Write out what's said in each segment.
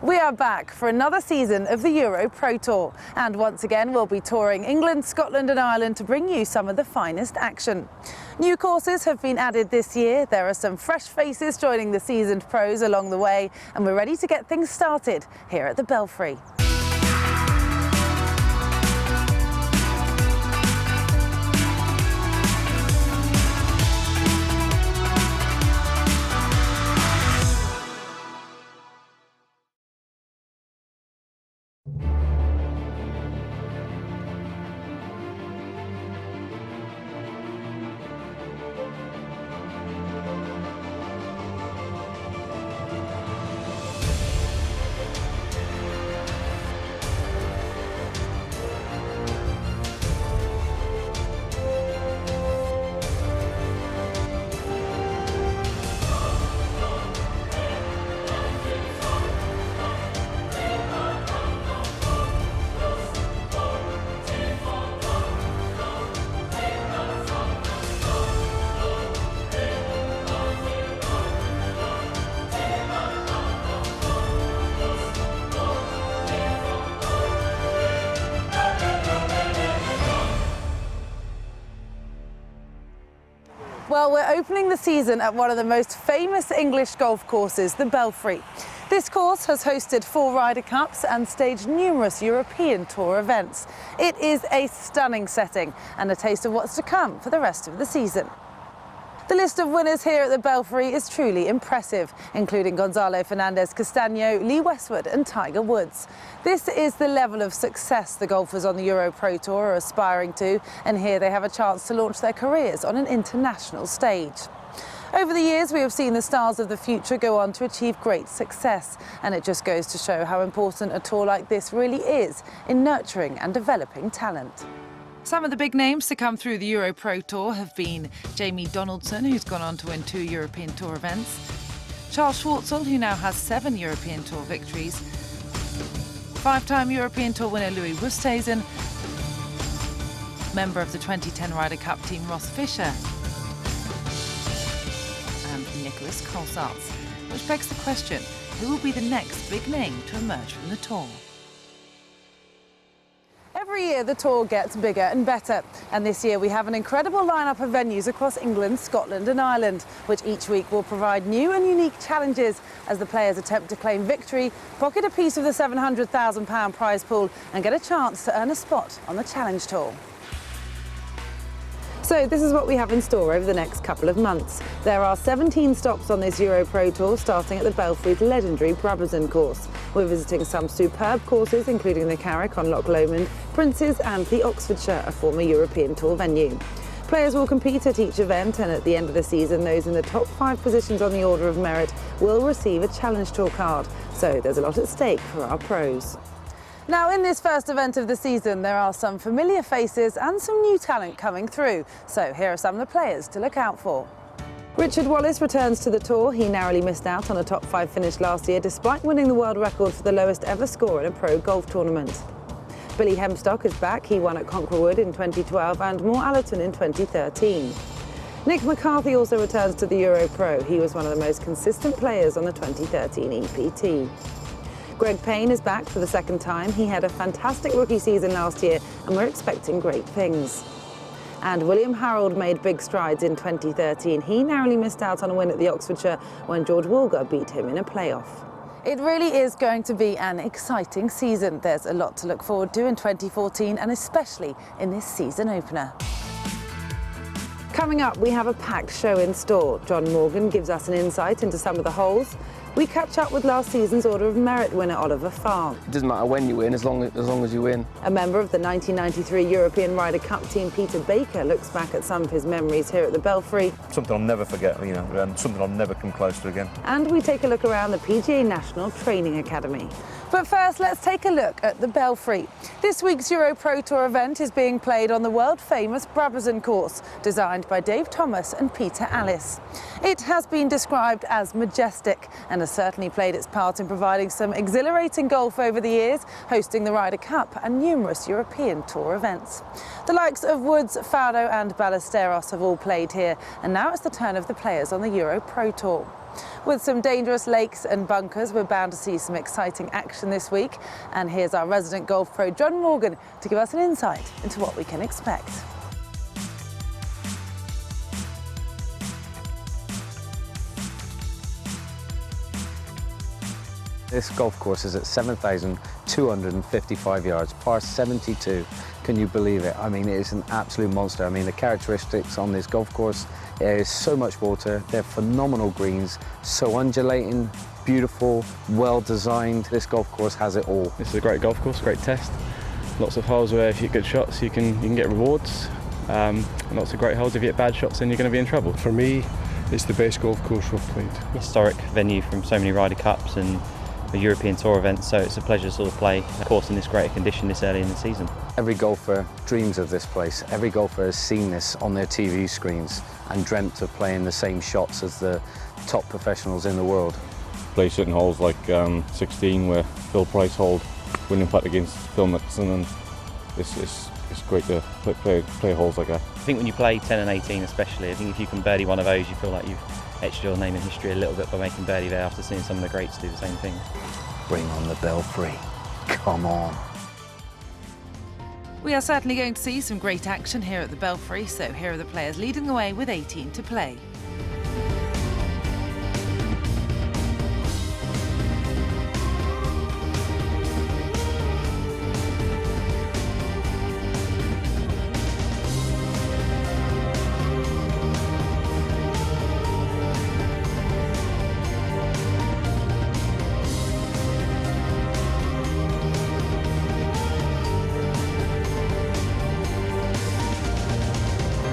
We are back for another season of the EuroPro Tour, and once again we'll be touring England, Scotland and Ireland to bring you some of the finest action. New courses have been added this year, there are some fresh faces joining the seasoned pros along the way, and we're ready to get things started here at the Belfry. Well, we're opening the season at one of the most famous English golf courses, the Belfry. This course has hosted 4 Ryder Cups and staged numerous European Tour events. It is a stunning setting and a taste of what's to come for the rest of the season. The list of winners here at the Belfry is truly impressive, including Gonzalo Fernandez-Castaño, Lee Westwood and Tiger Woods. This is the level of success the golfers on the EuroPro Tour are aspiring to, and here they have a chance to launch their careers on an international stage. Over the years, we have seen the stars of the future go on to achieve great success, and it just goes to show how important a tour like this really is in nurturing and developing talent. Some of the big names to come through the EuroPro Tour have been Jamie Donaldson, who's gone on to win 2 European Tour events, Charles Schwartzel, who now has 7 European Tour victories, 5-time European Tour winner Louis Oosthuizen, member of the 2010 Ryder Cup team Ross Fisher, and Nicholas Colsaerts, which begs the question, who will be the next big name to emerge from the tour? Every year the tour gets bigger and better, and this year we have an incredible lineup of venues across England, Scotland and Ireland, which each week will provide new and unique challenges as the players attempt to claim victory, pocket a piece of the £700,000 prize pool and get a chance to earn a spot on the Challenge Tour. So this is what we have in store over the next couple of months. There are 17 stops on this EuroPro Tour, starting at the Belfry's legendary Brabazon Course. We're visiting some superb courses, including the Carrick on Loch Lomond, Princes and the Oxfordshire, a former European Tour venue. Players will compete at each event, and at the end of the season, those in the top 5 positions on the order of merit will receive a Challenge Tour card. So there's a lot at stake for our pros. Now, in this first event of the season, there are some familiar faces and some new talent coming through. So here are some of the players to look out for. Richard Wallace returns to the tour. He narrowly missed out on a top 5 finish last year, despite winning the world record for the lowest ever score in a pro golf tournament. Billy Hempstock is back. He won at Conquerwood in 2012 and Moore Allerton in 2013. Nick McCarthy also returns to the EuroPro. He was one of the most consistent players on the 2013 EPT. Greg Payne is back for the 2nd time. He had a fantastic rookie season last year and we're expecting great things. And William Harrold made big strides in 2013. He narrowly missed out on a win at the Oxfordshire when George Woolger beat him in a playoff. It really is going to be an exciting season. There's a lot to look forward to in 2014 and especially in this season opener. Coming up, we have a packed show in store. John Morgan gives us an insight into some of the holes. We catch up with last season's Order of Merit winner Oliver Farr. It doesn't matter when you win, as long as you win. A member of the 1993 European Ryder Cup team, Peter Baker, looks back at some of his memories here at the Belfry. Something I'll never forget, you know, and something I'll never come close to again. And we take a look around the PGA National Training Academy. But first, let's take a look at the Belfry. This week's EuroPro Tour event is being played on the world-famous Brabazon Course, designed by Dave Thomas and Peter Allis. It has been described as majestic, and has certainly played its part in providing some exhilarating golf over the years, hosting the Ryder Cup and numerous European Tour events. The likes of Woods, Faro and Ballesteros have all played here, and now it's the turn of the players on the EuroPro Tour. With some dangerous lakes and bunkers, we're bound to see some exciting action this week. And here's our resident golf pro, John Morgan, to give us an insight into what we can expect. This golf course is at 7,255 yards, par 72. Can you believe it? I mean, it is an absolute monster. I mean, the characteristics on this golf course, there is so much water, they're phenomenal greens, so undulating, beautiful, well designed. This golf course has it all. This is a great golf course, great test. Lots of holes where if you get good shots, you can get rewards. Lots of great holes. If you get bad shots, then you're going to be in trouble. For me, it's the best golf course we've played. Historic venue from so many Ryder Cups and the European Tour events, so it's a pleasure to sort of play a course in this great condition this early in the season. Every golfer dreams of this place. Every golfer has seen this on their TV screens and dreamt of playing the same shots as the top professionals in the world. Play certain holes like 16 where Phil Price holed winning putt against Phil Mickelson, and it's great to play holes like that. I think when you play 10 and 18 especially, I think if you can birdie one of those, you feel like you've etched your name in history a little bit by making birdie there after seeing some of the greats do the same thing. Bring on the Belfry. Come on. We are certainly going to see some great action here at the Belfry, so here are the players leading the way with 18 to play.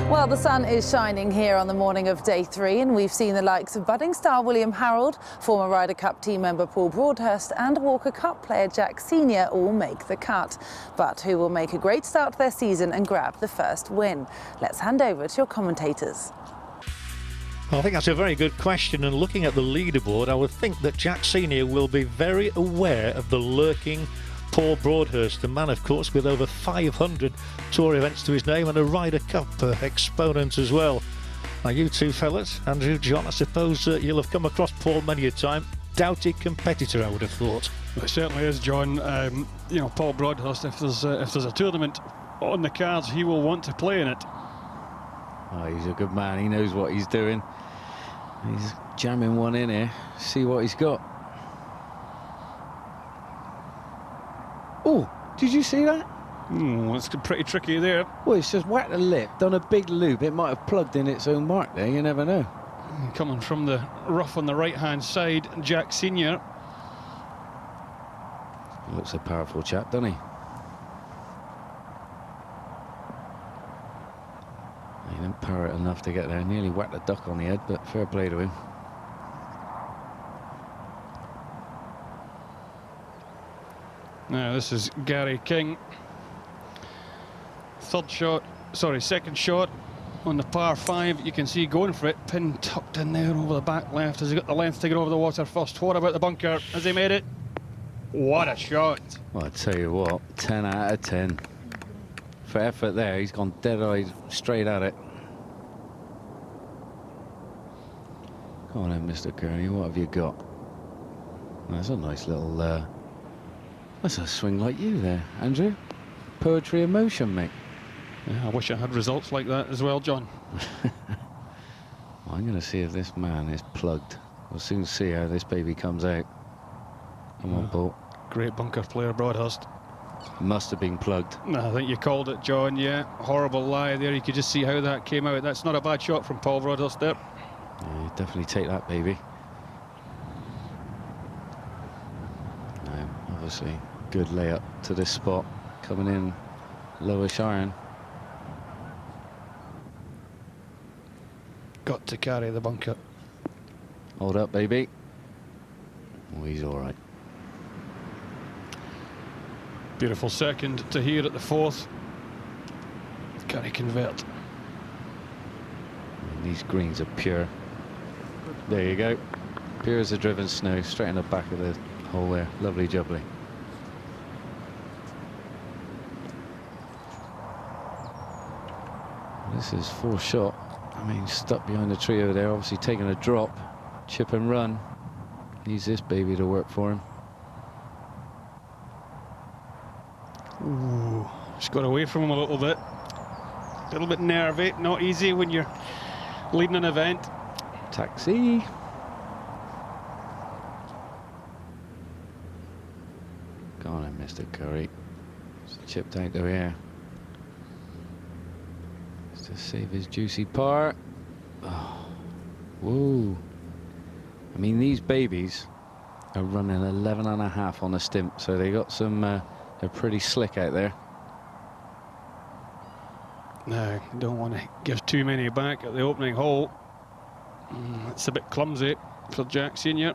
Well, the sun is shining here on the morning of day 3, and we've seen the likes of budding star William Harrold, former Ryder Cup team member Paul Broadhurst and Walker Cup player Jack Senior all make the cut. But who will make a great start to their season and grab the first win? Let's hand over to your commentators. I think that's a very good question, and looking at the leaderboard, I would think that Jack Senior will be very aware of the lurking Paul Broadhurst, a man, of course, with over 500 tour events to his name and a Ryder Cup exponent as well. Now, you two fellas, Andrew, John, I suppose you'll have come across Paul many a time. Doubted competitor, I would have thought. It certainly is, John. You know, Paul Broadhurst, if there's a tournament on the cards, he will want to play in it. Oh, he's a good man. He knows what he's doing. He's jamming one in here. See what he's got. Oh, did you see that? It's pretty tricky there. Well, it's just whacked the lip, done a big loop. It might have plugged in its own mark there, you never know. Coming from the rough on the right-hand side, Jack Senior. He looks a powerful chap, doesn't he? He didn't power it enough to get there. Nearly whacked the duck on the head, but fair play to him. Now, this is Gary King. Second shot on the par 5. You can see going for it. Pin tucked in there over the back left. Has he got the length to get over the water first? What about the bunker? Has he made it? What a shot. Well, I tell you what, 10 out of 10. For effort there, he's gone dead-eyed straight at it. Come on then, Mr. Kearney, what have you got? That's a nice little... that's a swing like you there, Andrew. Poetry in motion, mate. Yeah, I wish I had results like that as well, John. I'm going to see if this man is plugged. We'll soon see how this baby comes out. Come on, Paul. Great bunker player, Broadhurst. Must have been plugged. I think you called it, John, yeah. Horrible lie there. You could just see how that came out. That's not a bad shot from Paul Broadhurst there. Yeah, definitely take that, baby. No, obviously, good layup to this spot. Coming in lowish iron. Got to carry the bunker. Hold up, baby. Oh, he's all right. Beautiful second to here at the 4th. Can he convert? And these greens are pure. There you go. Pure as the driven snow, straight in the back of the hole there. Lovely jubbly. This is 4 shot. I mean, stuck behind the tree over there, obviously taking a drop. Chip and run. Needs this baby to work for him. Ooh, just got away from him a little bit. A little bit nervy, not easy when you're leading an event. Taxi. Go on then, Mr. Curry. Just chipped out the air. Just to save his juicy par. Oh, whoa. I mean, these babies are running 11.5 on the stimp, so they got some, they're pretty slick out there. No, you don't want to give too many back at the opening hole. It's a bit clumsy for Jack Senior.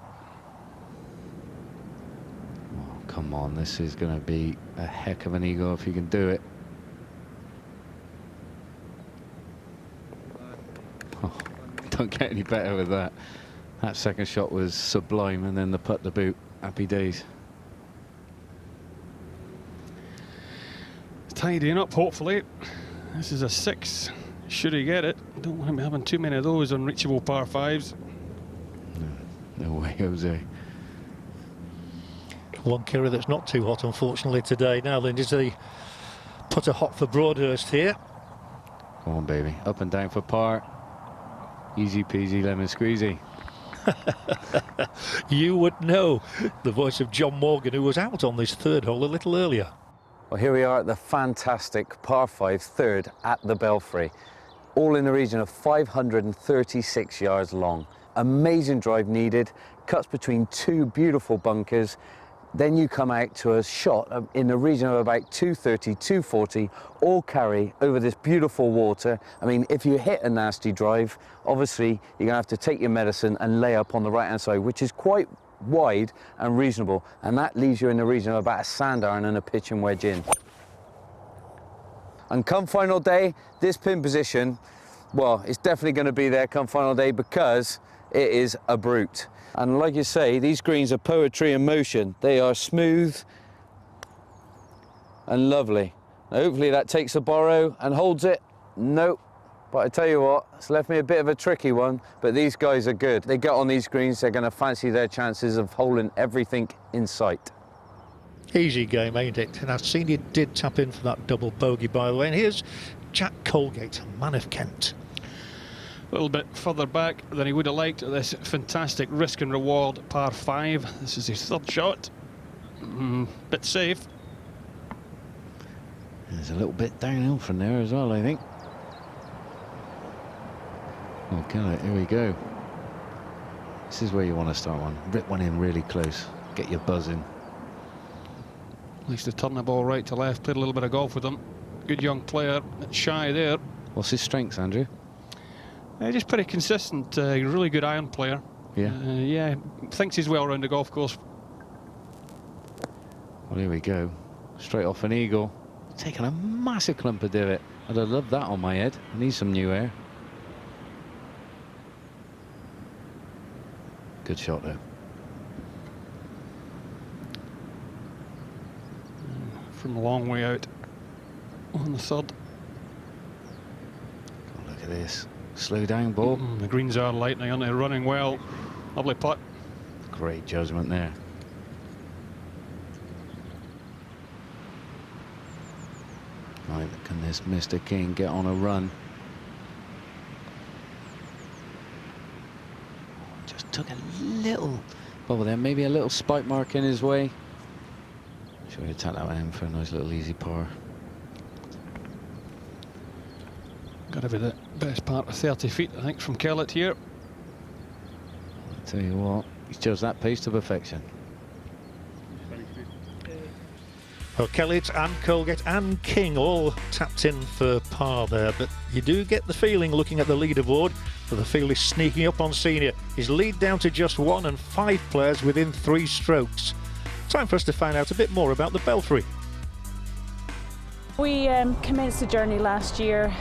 Oh, come on, this is going to be a heck of an eagle if you can do it. Oh, don't get any better with that. That second shot was sublime, and then the putt to boot. Happy days. Tidying up, hopefully. This is a 6. Should he get it? Don't want him having too many of those unreachable par 5s. No way, Jose. One carry that's not too hot, unfortunately, today. Now then, is the putter hot for Broadhurst here? Come on, baby. Up and down for par. Easy peasy lemon squeezy. You would know. The voice of John Morgan, who was out on this 3rd hole a little earlier. Well, here we are at the fantastic par 5 3rd at the Belfry, all in the region of 536 yards long. Amazing drive needed, cuts between 2 beautiful bunkers. Then you come out to a shot in the region of about 230, 240, all carry over this beautiful water. I mean, if you hit a nasty drive, obviously you're gonna have to take your medicine and lay up on the right-hand side, which is quite wide and reasonable, and that leaves you in the region of about a sand iron and a pitch and wedge in. And come final day, this pin position, well, it's definitely going to be there come final day because it is a brute. And like you say, these greens are poetry in motion. They are smooth and lovely. Now, hopefully that takes a borrow and holds it. Nope. But I tell you what, it's left me a bit of a tricky one, but these guys are good. They get on these greens, they're going to fancy their chances of holding everything in sight. Easy game, ain't it? And I've seen you did tap in for that double bogey, by the way. And here's Jack Colgate, man of Kent. A little bit further back than he would have liked at this fantastic risk and reward par 5. This is his 3rd shot. Bit safe. There's a little bit downhill from there as well, I think. Okay, here we go. This is where you want to start one. Rip one in really close. Get your buzz in. At least to turn the ball right to left. Played a little bit of golf with him. Good young player. Bit shy there. What's his strengths, Andrew? Just pretty consistent. Really good iron player. Yeah. Yeah. Thinks he's well around the golf course. Well, here we go. Straight off an eagle. Taking a massive clump of divot. I'd have loved that on my head. I need some new air. Good shot though. From a long way out on the 3rd. Oh, look at this. Slow down ball. The greens are lightning, aren't they? Running well. Lovely putt. Great judgment there. Right, can this Mr. King get on a run? Just took a little bubble there, maybe a little spike mark in his way. Sure, he'll tap that one in for a nice little easy par. Got to be the best part of 30 feet, I think, from Kellett here. I'll tell you what, he's judged that pace to perfection. Well, Kellett and Colgate and King all tapped in for par there, but you do get the feeling, looking at the leaderboard, that the field is sneaking up on Senior. His lead down to just 1 and 5 players within 3 strokes. Time for us to find out a bit more about the Belfry. We commenced the journey last year,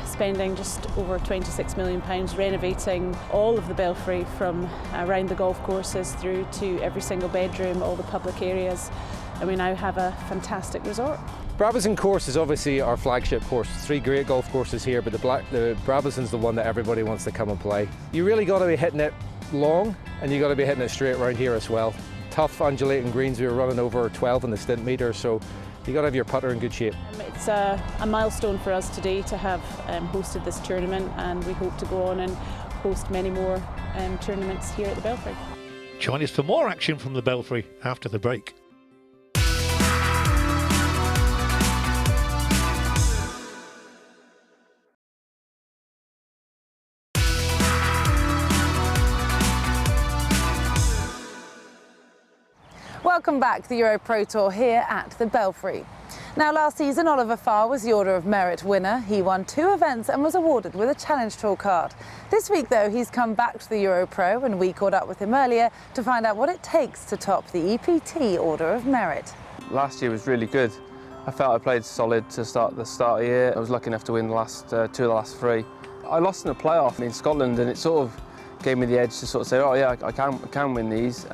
spending just over £26 million renovating all of the Belfry from around the golf courses through to every single bedroom, all the public areas, and we now have a fantastic resort. Brabazon Course is obviously our flagship course. 3 great golf courses here, but the Brabazon's the one that everybody wants to come and play. You really got to be hitting it long, and you got to be hitting it straight around here as well. Tough undulating greens. We were running over 12 in the stint meter, so you got to have your putter in good shape. It's a milestone for us today to have hosted this tournament, and we hope to go on and host many more tournaments here at the Belfry. Join us for more action from the Belfry after the break. Welcome back to the EuroPro Tour here at the Belfry. Now, last season, Oliver Farr was the Order of Merit winner. He won 2 events and was awarded with a Challenge Tour card. This week, though, he's come back to the EuroPro, and we caught up with him earlier to find out what it takes to top the EPT Order of Merit. Last year was really good. I felt I played solid to start the year. I was lucky enough to win the last 2 of the last 3. I lost in a playoff in Scotland, and it sort of gave me the edge to sort of say, oh yeah, I can win these.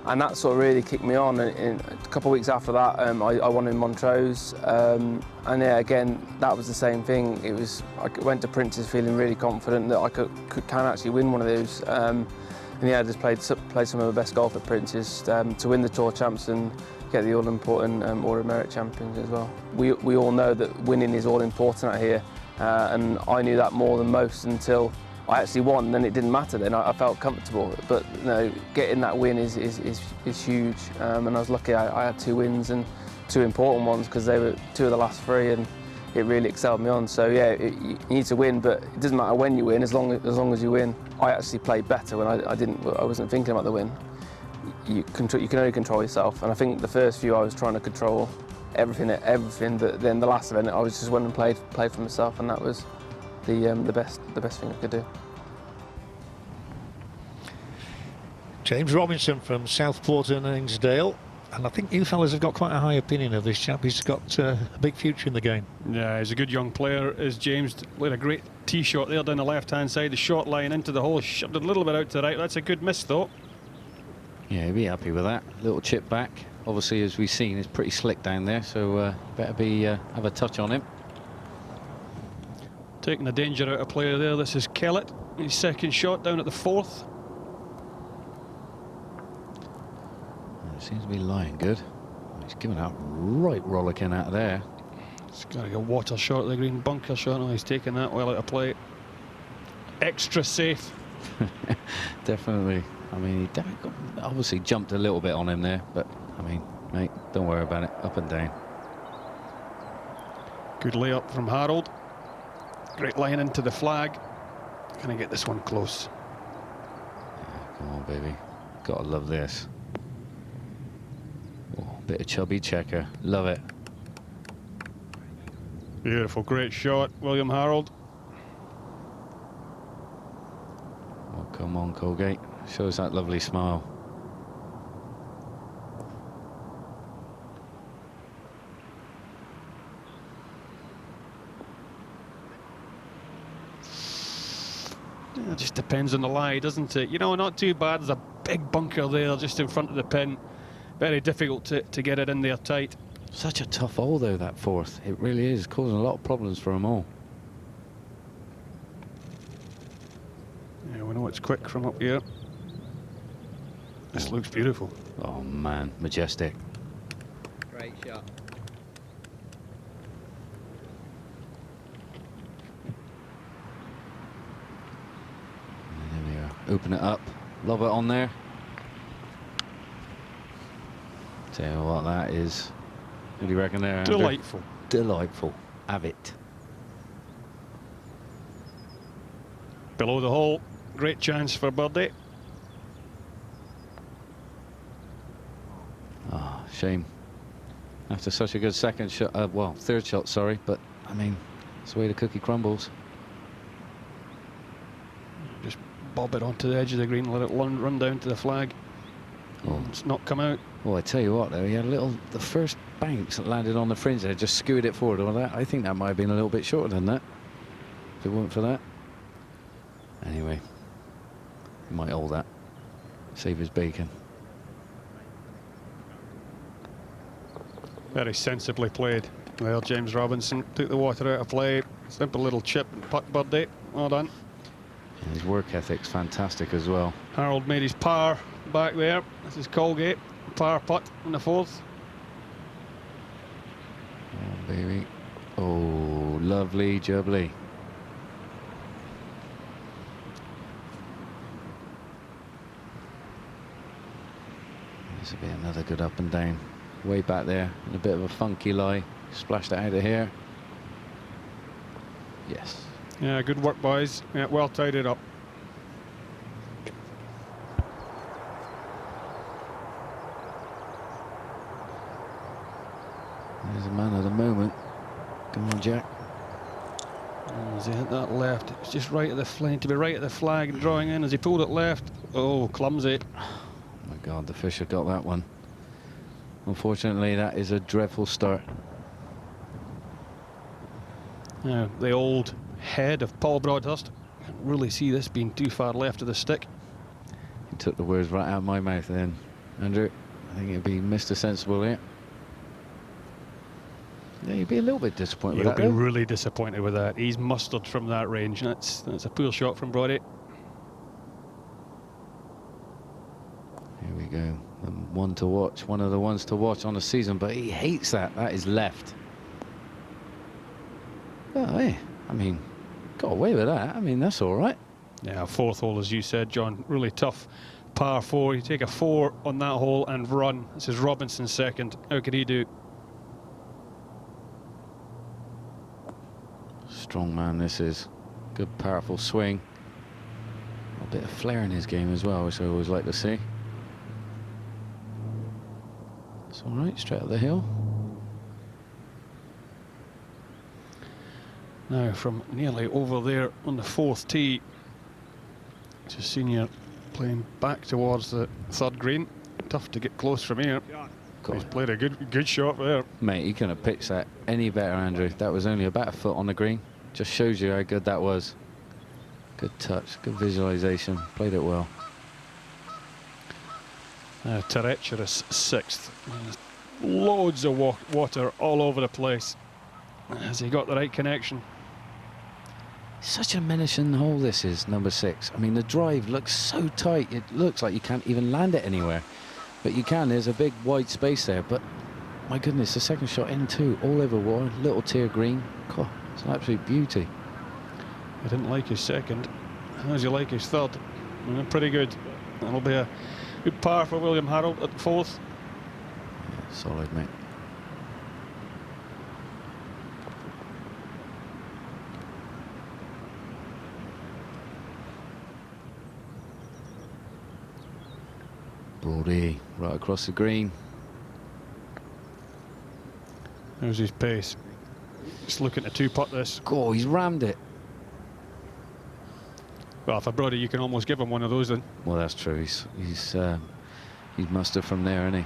And that sort of really kicked me on. And a couple of weeks after that, I won in Montrose, and yeah, again, that was the same thing. I went to Prince's feeling really confident that I can actually win one of those. And yeah, I just played some of the best golf at Prince's to win the Tour Champs and get the all-important Order of Merit Champions as well. We all know that winning is all important out here, and I knew that more than most until I actually won. Then it didn't matter. Then I felt comfortable. But you know, getting that win is huge. And I was lucky. I had 2 wins, and 2 important ones, because they were 2 of the last 3, and it really excelled me on. So yeah, you need to win, but it doesn't matter when you win, as long as you win. I actually played better when I wasn't thinking about the win. You can only control yourself, and I think the first few I was trying to control everything. But then the last event, I was just went and played for myself, and that was the best thing I could do. James Robinson from Southport and Ainsdale, and I think you fellas have got quite a high opinion of this chap. He's got a big future in the game. Yeah, he's a good young player, is James. Played a great tee shot there down the left-hand side, the short line into the hole, shoved it a little bit out to the right. That's a good miss, though. Yeah, he'll be happy with that. Little chip back. Obviously, as we've seen, it's pretty slick down there, so better have a touch on him. Taking the danger out of play there. This is Kellett. His second shot down at the 4th. It seems to be lying good. He's giving out right rollicking out of there. He's got a water shot, the green bunker shot. Oh, he's taking that well out of play. Extra safe. Definitely. I mean, he obviously jumped a little bit on him there, but I mean, mate, don't worry about it. Up and down. Good layup from Harold. Great line into the flag. Can I get this one close? Yeah, come on, baby. Gotta love this. Oh, bit of chubby checker. Love it. Beautiful, great shot, William Harold. Oh, come on, Colgate. Shows that lovely smile. It just depends on the lie, doesn't it? You know, not too bad. There's a big bunker there just in front of the pin. Very difficult to get it in there tight. Such a tough hole, though, that 4th. It really is, causing a lot of problems for them all. Yeah, we know it's quick from up here. This looks beautiful. Oh, man, majestic. Great shot. There we are. Open it up. Lob it on there. Tell you what, that is. What do you reckon there, Andrew? Delightful. Delightful. Have it. Below the hole. Great chance for birdie. Oh, shame. After such a good second shot, well, 3rd shot, sorry, but I mean, it's the way the cookie crumbles. Just bob it onto the edge of the green, let it run down to the flag. It's not come out. Well, I tell you what, though, he had the first bounce that landed on the fringe there, just skewed it forward. Well, I think that might have been a little bit shorter than that, if it weren't for that. Anyway, he might hold that, save his bacon. Very sensibly played. Well, James Robinson took the water out of play. Simple little chip and putt birdie. Well done. And his work ethic's fantastic as well. Harold made his par back there. This is Colgate. Par putt in the 4th. Oh, baby. Oh, lovely jubbly. This will be another good up and down. Way back there, and a bit of a funky lie. Splashed it out of here. Yes. Yeah, good work, boys. Yeah, well tidied up. There's a man of the moment. Come on, Jack. As he hit that left, it was just right at the flag, to be right at the flag and drawing in. As he pulled it left, oh, clumsy. Oh my God, the Fisher got that one. Unfortunately, that is a dreadful start. Now, the old head of Paul Broadhurst. Can't really see this being too far left of the stick. He took the words right out of my mouth then, Andrew. I think it'd be Mr. Sensible here. Yeah, you'd be a little bit disappointed with that. He'll be really disappointed with that. He's mustered from that range. That's a poor shot from Brody. Here we go. One to watch, one of the ones to watch on the season, but he hates that. That is left. Oh, hey, I mean, got away with that. I mean, that's all right. Yeah, 4th hole, as you said, John. Really tough par 4. You take a 4 on that hole and run. This is Robinson's 2nd. How could he do? Strong man, this is. Good, powerful swing. A bit of flair in his game as well, which I always like to see. It's all right, straight up the hill. Now, from nearly over there on the 4th tee, just senior playing back towards the 3rd green. Tough to get close from here. He's played a good shot there. Mate, you couldn't have pitched that any better, Andrew. That was only about a foot on the green. Just shows you how good that was. Good touch, good visualization. Played it well. Treacherous 6th. Loads of water all over the place. Has he got the right connection? Such a menacing hole this is, number 6. I mean, the drive looks so tight. It looks like you can't even land it anywhere. But you can. There's a big wide space there. But my goodness, the second shot in too. All over water. Little tier green. God, it's an absolute beauty. I didn't like his 2nd. How's you like his 3rd? Pretty good. That'll be a good par for William Harold at the 4th. Yeah, solid, mate. Brody, right across the green. There's his pace. Just looking to 2-putt this. Oh, he's rammed it. Well, for Brody, you can almost give him one of those then. Well, that's true. He's mustered from there, isn't he?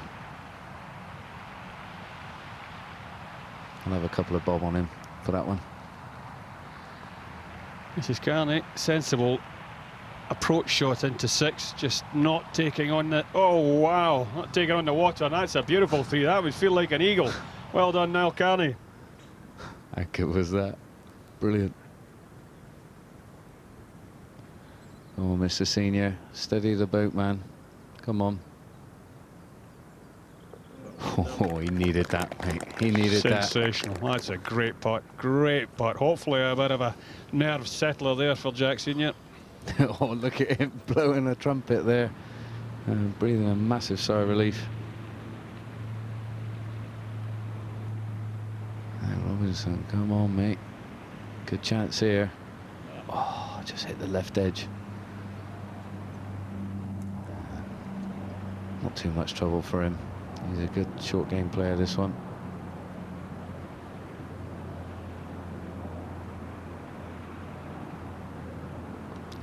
I'll have a couple of bob on him for that one. This is Carney, sensible approach shot into 6, just not taking on the, oh wow, not taking on the water, and that's a beautiful 3. That would feel like an eagle. Well done, Niall Carney. How good was that? Brilliant. Oh, Mr. Senior, steady the boat, man. Come on. Oh, he needed that, mate. He needed that. Sensational. That's a great putt. Great putt. Hopefully a bit of a nerve settler there for Jack Senior. Oh, look at him blowing a trumpet there. Breathing a massive sigh of relief. Hey, Robinson, come on, mate. Good chance here. Oh, just hit the left edge. Not too much trouble for him. He's a good short game player, this one.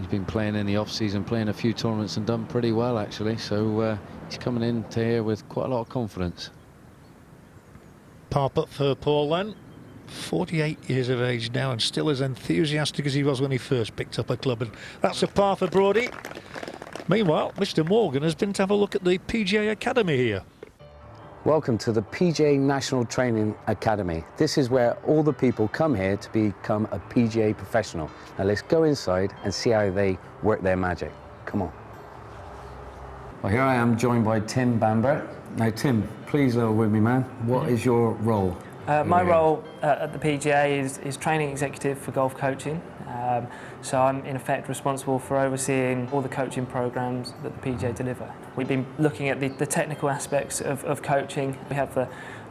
He's been playing in the off-season, playing a few tournaments and done pretty well, actually. So he's coming into here with quite a lot of confidence. Par putt for Paul then. 48 years of age now and still as enthusiastic as he was when he first picked up a club. And that's a par for Brodie. Meanwhile, Mr. Morgan has been to have a look at the PGA Academy here. Welcome to the PGA National Training Academy. This is where all the people come here to become a PGA professional. Now let's go inside and see how they work their magic. Come on. Well, here I am joined by Tim Bamber. Now Tim, please with me, man. What is your role? My role at the PGA is training executive for golf coaching. So I'm in effect responsible for overseeing all the coaching programs that the PGA deliver. We've been looking at the technical aspects of coaching. We have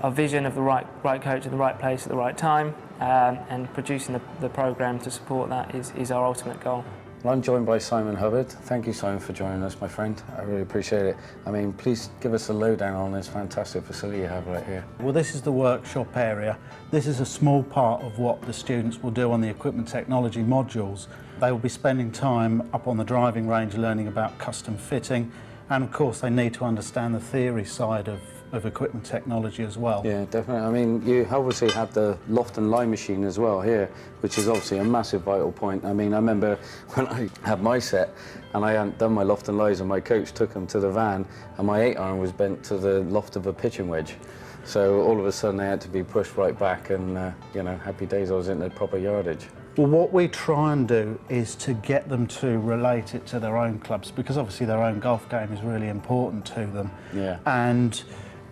our vision of the right coach in the right place at the right time, and producing the program to support that is our ultimate goal. Well, I'm joined by Simon Hubbard. Thank you, Simon, for joining us, my friend. I really appreciate it. I mean, please give us a lowdown on this fantastic facility you have right here. Well, this is the workshop area. This is a small part of what the students will do on the equipment technology modules. They will be spending time up on the driving range learning about custom fitting, and of course they need to understand the theory side of equipment technology as well. Yeah, definitely. I mean, you obviously have the loft and lie machine as well here, which is obviously a massive vital point. I mean, I remember when I had my set and I hadn't done my loft and lies and my coach took them to the van and my 8-iron was bent to the loft of a pitching wedge. So all of a sudden they had to be pushed right back and, you know, happy days I was in the proper yardage. Well, what we try and do is to get them to relate it to their own clubs, because obviously their own golf game is really important to them. Yeah. And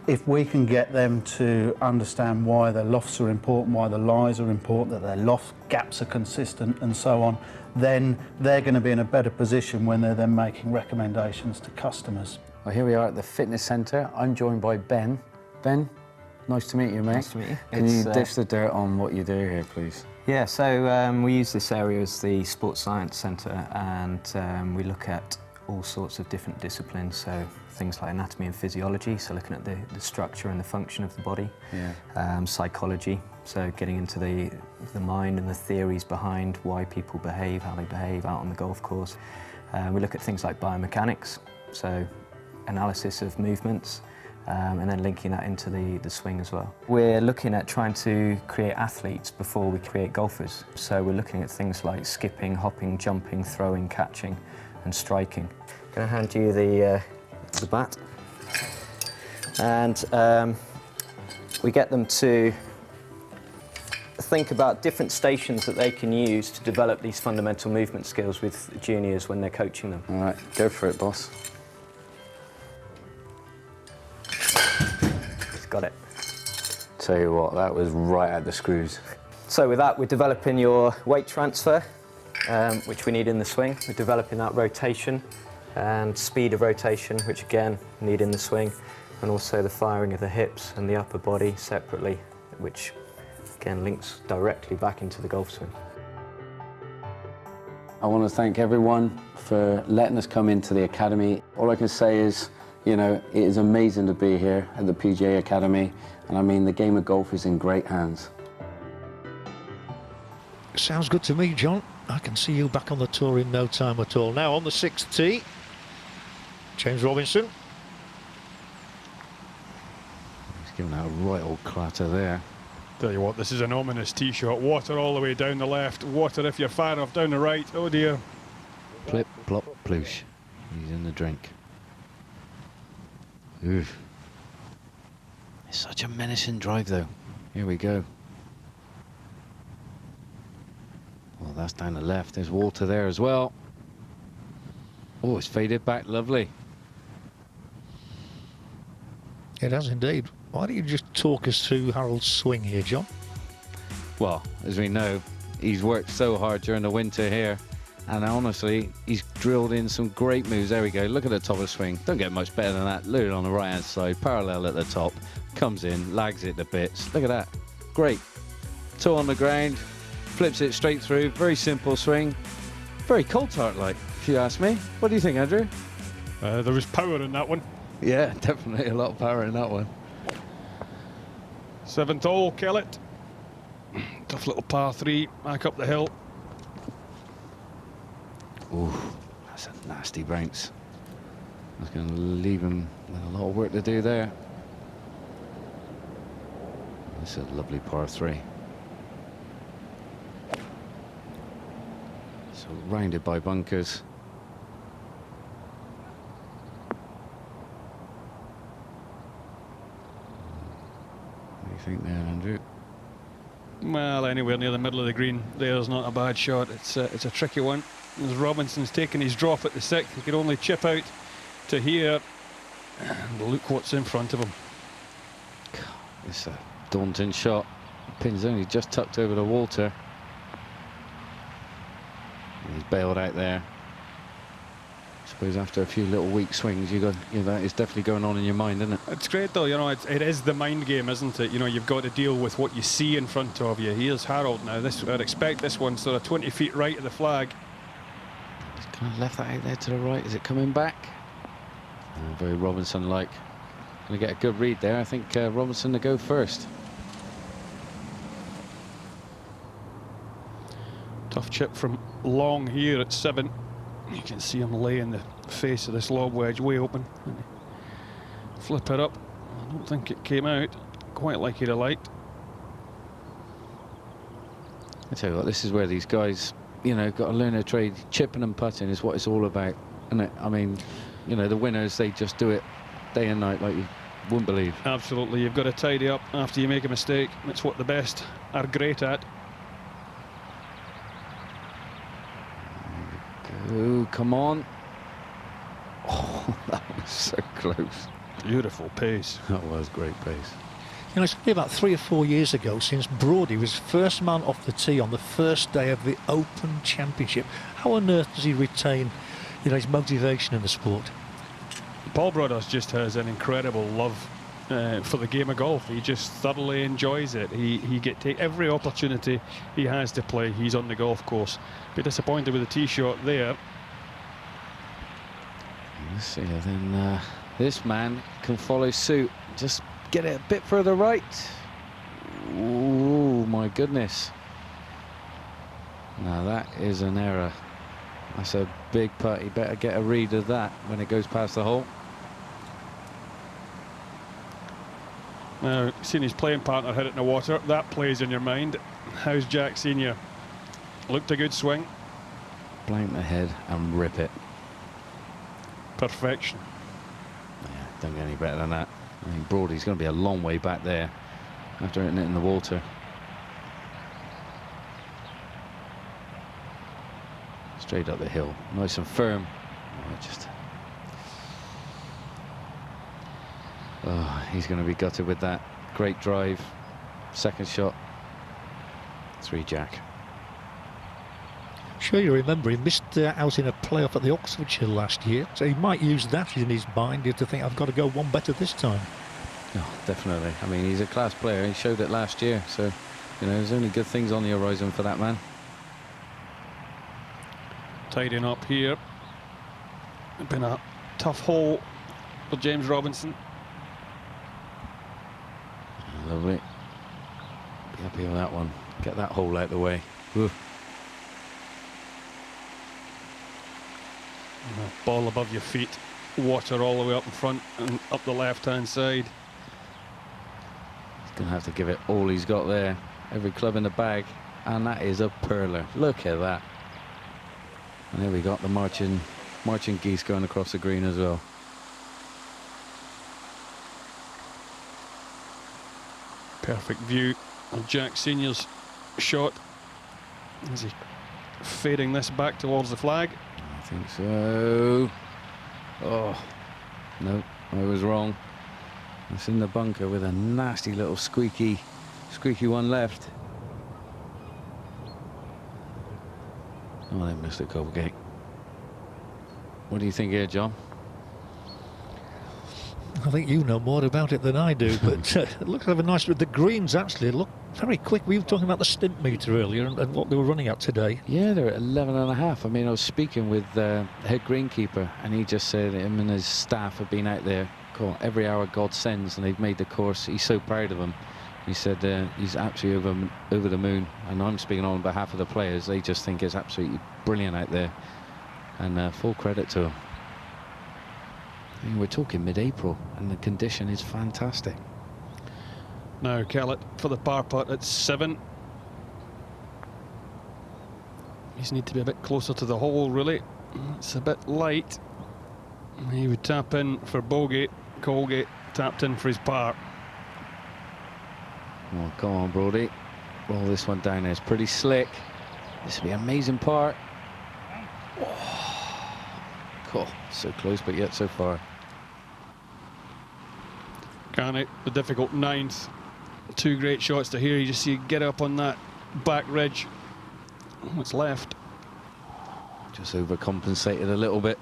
if we can get them to understand why their lofts are important, why the lies are important, that their loft gaps are consistent and so on, then they're going to be in a better position when they're then making recommendations to customers. Well, here we are at the fitness centre. I'm joined by Ben. Ben, nice to meet you, mate. Nice to meet you. Can you dish the dirt on what you do here, please? Yeah, so we use this area as the Sports Science Centre, and we look at all sorts of different disciplines, so things like anatomy and physiology, so looking at the structure and the function of the body. Yeah. Psychology, so getting into the mind and the theories behind why people behave, how they behave out on the golf course. We look at things like biomechanics, so analysis of movements, and then linking that into the swing as well. We're looking at trying to create athletes before we create golfers. So we're looking at things like skipping, hopping, jumping, throwing, catching, and striking. I'm going to hand you the bat, and we get them to think about different stations that they can use to develop these fundamental movement skills with juniors when they're coaching them. All right, go for it, boss. Got it. Tell you what, that was right at the screws. So with that, we're developing your weight transfer, which we need in the swing. We're developing that rotation and speed of rotation, which again, need in the swing, and also the firing of the hips and the upper body separately, which again links directly back into the golf swing. I want to thank everyone for letting us come into the Academy. All I can say is, you know, it is amazing to be here at the PGA Academy, and I mean, the game of golf is in great hands. Sounds good to me, John. I can see you back on the tour in no time at all. Now on the 6th tee, Cara Robinson. He's giving out a right old clatter there. Tell you what, this is an ominous tee shot. Water all the way down the left, water if you're far enough down the right. Oh dear. Plip, plop, ploosh. He's in the drink. Oof. It's such a menacing drive, though. Here we go. Well, that's down the left. There's water there as well. Oh, it's faded back. Lovely. It has indeed. Why don't you just talk us through Harold's swing here, John? Well, as we know, he's worked so hard during the winter here. And honestly, he's drilled in some great moves. There we go. Look at the top of the swing. Don't get much better than that. Look at it on the right-hand side. Parallel at the top. Comes in, lags it to bits. Look at that. Great. Toe on the ground. Flips it straight through. Very simple swing. Very Coulthard-like, if you ask me. What do you think, Andrew? There was power in that one. Yeah, definitely a lot of power in that one. 7th hole, Kellett. Tough little par 3, back up the hill. Ooh, that's a nasty bounce. That's going to leave him with a lot of work to do there. This is a lovely par 3. Surrounded by bunkers. What do you think there, Andrew? Well, anywhere near the middle of the green there's not a bad shot. It's a tricky one. As Robinson's taking his drop at the 6th, he could only chip out to here. And look what's in front of him. It's a daunting shot. The pin's only just tucked over the water. And he's bailed out there. I suppose after a few little weak swings, that is definitely going on in your mind, isn't it? It's great though, you know, it is the mind game, isn't it? You know, you've got to deal with what you see in front of you. Here's Harold now. I'd expect this one sort of 20 feet right of the flag. He's kind of left that out there to the right. Is it coming back? Very Robinson-like. Going to get a good read there. I think Robinson to go first. Tough chip from Long here at 7. You can see him laying the face of this lob wedge way open. Flip it up. I don't think it came out quite like he'd have liked. I tell you what, this is where these guys, you know, got to learn a trade. Chipping and putting is what it's all about, isn't it? I mean, you know, the winners, they just do it day and night like you wouldn't believe. Absolutely, you've got to tidy up after you make a mistake. It's what the best are great at. Oh, come on. Oh, that was so close. Beautiful pace. That was great pace. You know, it's only about 3 or 4 years ago since Brody was first man off the tee on the first day of the Open Championship. How on earth does he retain, you know, his motivation in the sport? Paul Brothers just has an incredible love for the game of golf. He just thoroughly enjoys it. He gets every opportunity he has to play. He's on the golf course. Be disappointed with the tee shot there. Let's see, then this man can follow suit. Just get it a bit further right. Ooh, my goodness. Now that is an error. That's a big putt. You better get a read of that when it goes past the hole. Now, seeing his playing partner hit it in the water, that plays in your mind. How's Jack Senior? Looked a good swing. Blank the head and rip it. Perfection. Yeah, don't get any better than that. I think Brody's going to be a long way back there after hitting it in the water. Straight up the hill, nice and firm. Oh, he's going to be gutted with that. Great drive, second shot, 3 jack. Sure, you remember he missed out in a playoff at the Oxfordshire last year, so he might use that in his mind to think, I've got to go one better this time. Oh, definitely. I mean, he's a class player. He showed it last year, so you know there's only good things on the horizon for that man. Tidying up here. It's been a tough hole for James Robinson. Lovely. Be happy with that one. Get that hole out the way. Ooh. Ball above your feet, water all the way up in front and up the left-hand side. He's going to have to give it all he's got there. Every club in the bag, and that is a perler. Look at that. And there we got the marching geese going across the green as well. Perfect view of Jack Senior's shot. Is he fading this back towards the flag? I think so. Oh, no, I was wrong. It's in the bunker with a nasty little squeaky one left. Oh, they missed it, Cobblegate. What do you think here, John? I think you know more about it than I do, but it looks like a nice. The greens actually look very quick. We were talking about the stimp meter earlier and what they were running at today. Yeah, they're at 11.5. I mean, I was speaking with the head greenkeeper, and he just said him and his staff have been out there every hour God sends, and they've made the course. He's so proud of them. He said he's absolutely over the moon, and I'm speaking on behalf of the players. They just think it's absolutely brilliant out there. And full credit to him. I mean, we're talking mid-April, and the condition is fantastic. Now Kellett for the par putt at 7. He's need to be a bit closer to the hole, really. It's a bit light. He would tap in for bogey. Colgate tapped in for his par. Well, come on, Brody. Roll this one down there. It's pretty slick. This would be an amazing par. Oh, cool. So close, but yet so far. Carney, the difficult 9th. 2 great shots to here. You just see get up on that back ridge. What's left? Just overcompensated a little bit.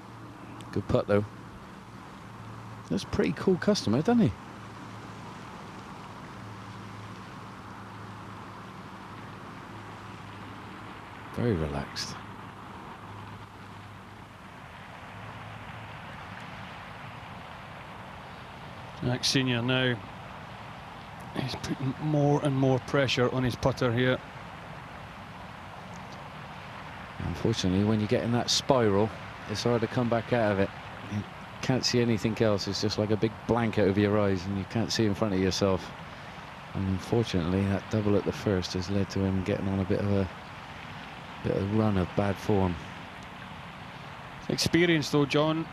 Good putt, though. That's a pretty cool customer, doesn't he? Very relaxed. Jack Senior now. He's putting more and more pressure on his putter here. Unfortunately, when you get in that spiral, it's hard to come back out of it. You can't see anything else. It's just like a big blanket over your eyes, and you can't see in front of yourself. And unfortunately, that double at the first has led to him getting on a bit of a run of bad form. Experience, though, John.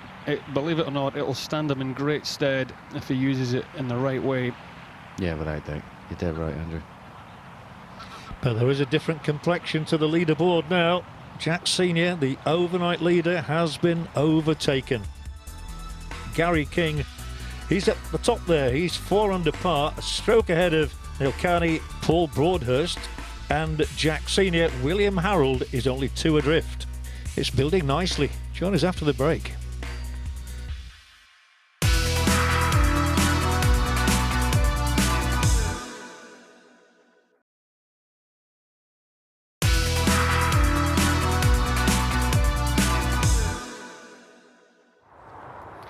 Believe it or not, it'll stand him in great stead if he uses it in the right way. Yeah, without doubt. You're dead right, Andrew. But there is a different complexion to the leaderboard now. Jack Senior, the overnight leader, has been overtaken. Gary King, he's at the top there. He's 4 under par, a stroke ahead of Neil Carney, Paul Broadhurst, and Jack Senior. William Harold is only 2 adrift. It's building nicely. John is after the break.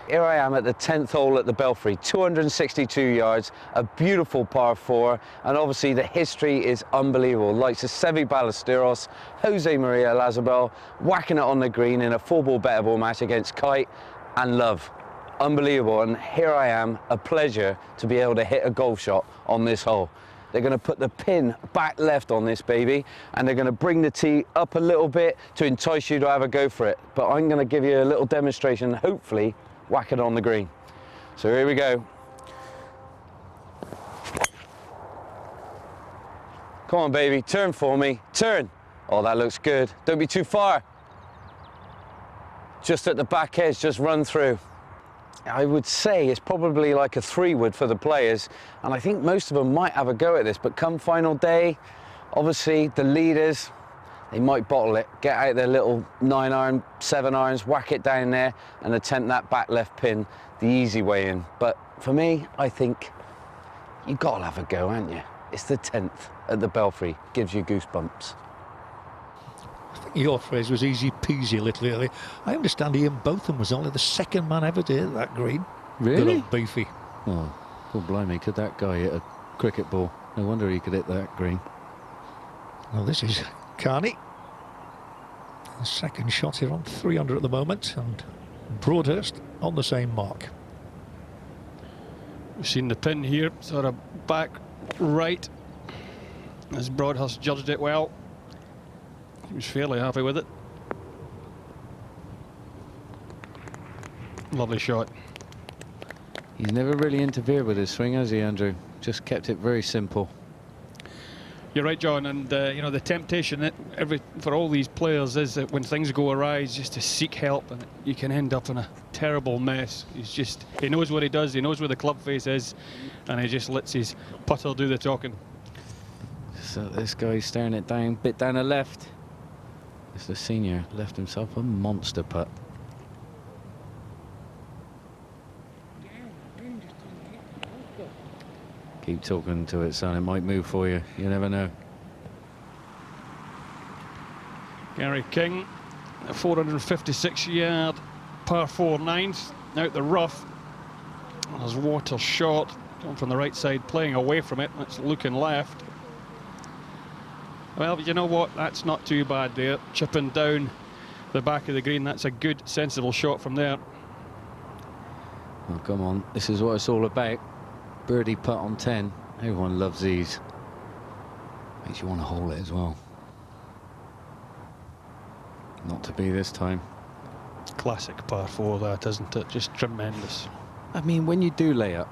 Here I am at the 10th hole at the Belfry, 262 yards, a beautiful par 4, and obviously the history is unbelievable. Likes of Seve Ballesteros, Jose Maria Lazabal, whacking it on the green in a 4-ball better ball match against Kite and Love. Unbelievable, and here I am, a pleasure to be able to hit a golf shot on this hole. They're going to put the pin back left on this baby, and they're going to bring the tee up a little bit to entice you to have a go for it. But I'm going to give you a little demonstration, hopefully whack it on the green. So here we go. Come on, baby, turn for me, turn. Oh, that looks good. Don't be too far. Just at the back edge, just run through. I would say it's probably like a 3-wood for the players, and I think most of them might have a go at this, but come final day, obviously the leaders, they might bottle it, get out their little 9-iron, 7-irons, whack it down there and attempt that back left pin the easy way in. But for me, I think you've got to have a go, haven't you? It's the 10th at the Belfry, gives you goosebumps. I think your phrase was easy peasy a little earlier. I understand Ian Botham was only the 2nd man ever to hit that green. Really? Good old Beefy. Oh, poor blimey, could that guy hit a cricket ball? No wonder he could hit that green. Well, this is Carney. The 2nd shot here on 300 at the moment, and Broadhurst on the same mark. We've seen the pin here, sort of back right, as Broadhurst judged it well. He was fairly happy with it. Lovely shot. He's never really interfered with his swing, has he, Andrew? Just kept it very simple. You're right, John, and you know, the temptation for all these players is that when things go awry, just to seek help, and you can end up in a terrible mess. He knows what he does, he knows where the club face is, and he just lets his putter do the talking. So this guy's staring it down, bit down the left. It's the Senior, left himself a monster putt. Keep talking to it, son. It might move for you. You never know. Gary King, a 456-yard par 4 9th, out the rough. There's water short, going from the right side, playing away from it. It's looking left. Well, you know what? That's not too bad there. Chipping down the back of the green. That's a good, sensible shot from there. Oh, come on, this is what it's all about. Birdie putt on 10. Everyone loves these. Makes you want to hole it as well. Not to be this time. Classic par 4 that, isn't it? Just tremendous. I mean, when you do lay up,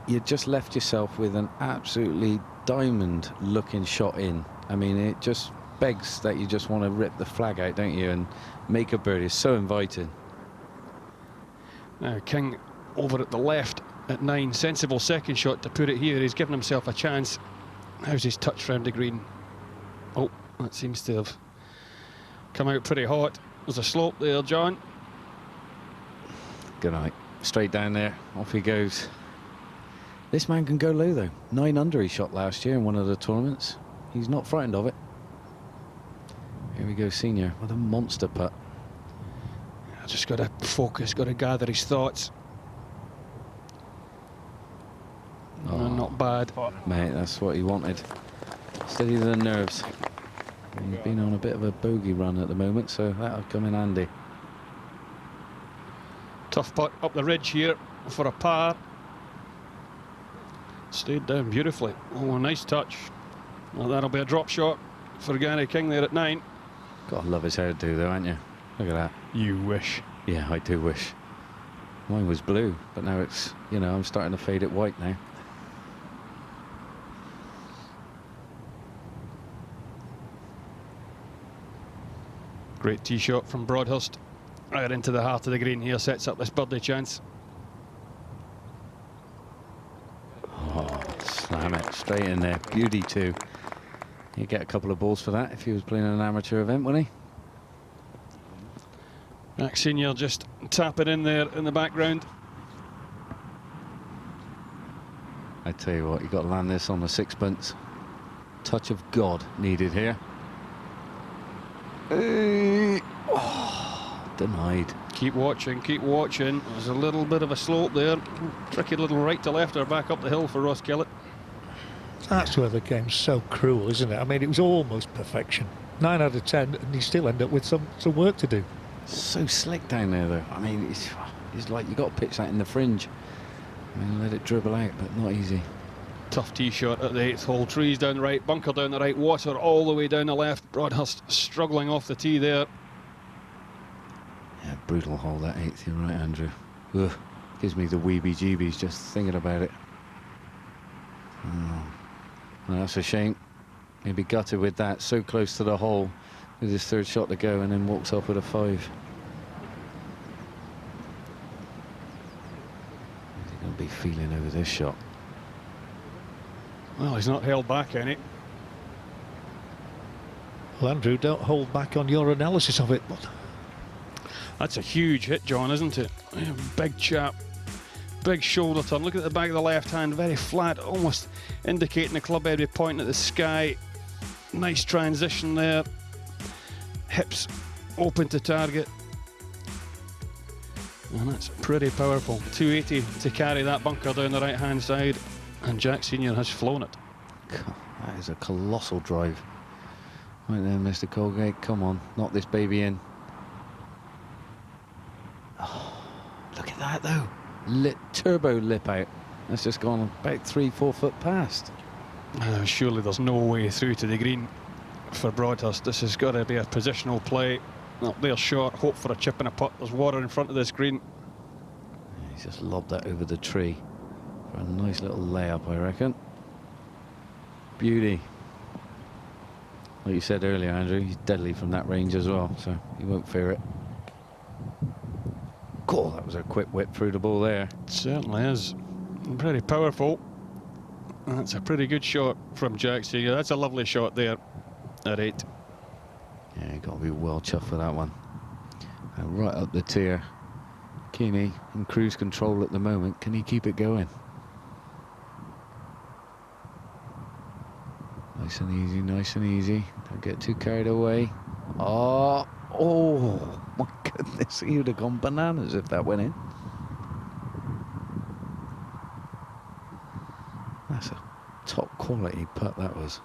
you just left yourself with an absolutely diamond looking shot in. I mean, it just begs that you just want to rip the flag out, don't you, and make a birdie. It's so inviting. Now King over at the left at 9. Sensible second shot to put it here. He's given himself a chance. How's his touch round the green? Oh, that seems to have come out pretty hot. There's a slope there, John. Good night. Straight down there, off he goes. This man can go low though. 9 under he shot last year in one of the tournaments. He's not frightened of it. Here we go, Senior, with a monster putt. Just got to focus, got to gather his thoughts. Oh, not bad. Mate, that's what he wanted. Steady the nerves. He's been on a bit of a bogey run at the moment, so that'll come in handy. Tough putt up the ridge here for a par. Stayed down beautifully. Oh, a nice touch. Well, that'll be a drop shot for Gary King there at 9. Gotta love his hairdo though, aren't you? Look at that. You wish. Yeah, I do wish. Mine was blue, but now it's, you know, I'm starting to fade it white now. Great tee shot from Broadhurst. Right into the heart of the green here, sets up this birdie chance. Oh, slam it straight in there. Beauty too. He'd get a couple of balls for that if he was playing an amateur event, wouldn't he? Jack Senior just tap it in there in the background. I tell you what, you got to land this on the sixpence. Touch of God needed here. Oh, denied. Keep watching, keep watching. There's a little bit of a slope there. Tricky little right to left or back up the hill for Ross Kellett. That's where the game's so cruel, isn't it? I mean, it was almost perfection. 9 out of 10, and you still end up with some work to do. So slick down there, though. I mean, it's like you got to pitch that in the fringe. I mean, let it dribble out, but not easy. Tough tee shot at the 8th hole. Trees down the right, bunker down the right, water all the way down the left. Broadhurst struggling off the tee there. Yeah, brutal hole that 8th. You're right, Andrew. Ugh, gives me the weebie-jeebies just thinking about it. Oh, well, that's a shame. He'd be gutted with that. So close to the hole with his 3rd shot to go, and then walks off with a 5. What's he going to be feeling over this shot? Well, he's not held back any. Well, Andrew, don't hold back on your analysis of it. But that's a huge hit, John, isn't it? Big chap, big shoulder turn. Look at the back of the left hand, very flat, almost indicating the club head pointing at the sky. Nice transition there. Hips open to target. And that's pretty powerful. 280 to carry that bunker down the right-hand side. And Jack Senior has flown it. That is a colossal drive. Right there, Mr. Colgate. Come on, knock this baby in. Oh, look at that, though. Turbo lip out. That's just gone about 3-4 foot past. Surely there's no way through to the green for Broadhurst. This has got to be a positional play. Up there short, hope for a chip and a putt. There's water in front of this green. He's just lobbed that over the tree for a nice little layup, I reckon. Beauty. Like you said earlier, Andrew, he's deadly from that range as well, so he won't fear it. Cool, that was a quick whip through the ball there. It certainly is. Pretty powerful. That's a pretty good shot from Jack Senior. That's a lovely shot there at 8. Yeah, got to be well chuffed for that one. And right up the tier. Keeney in cruise control at the moment. Can he keep it going? Nice and easy, nice and easy. Don't get too carried away. Oh, my goodness. He would have gone bananas if that went in. That's a top quality putt, that was.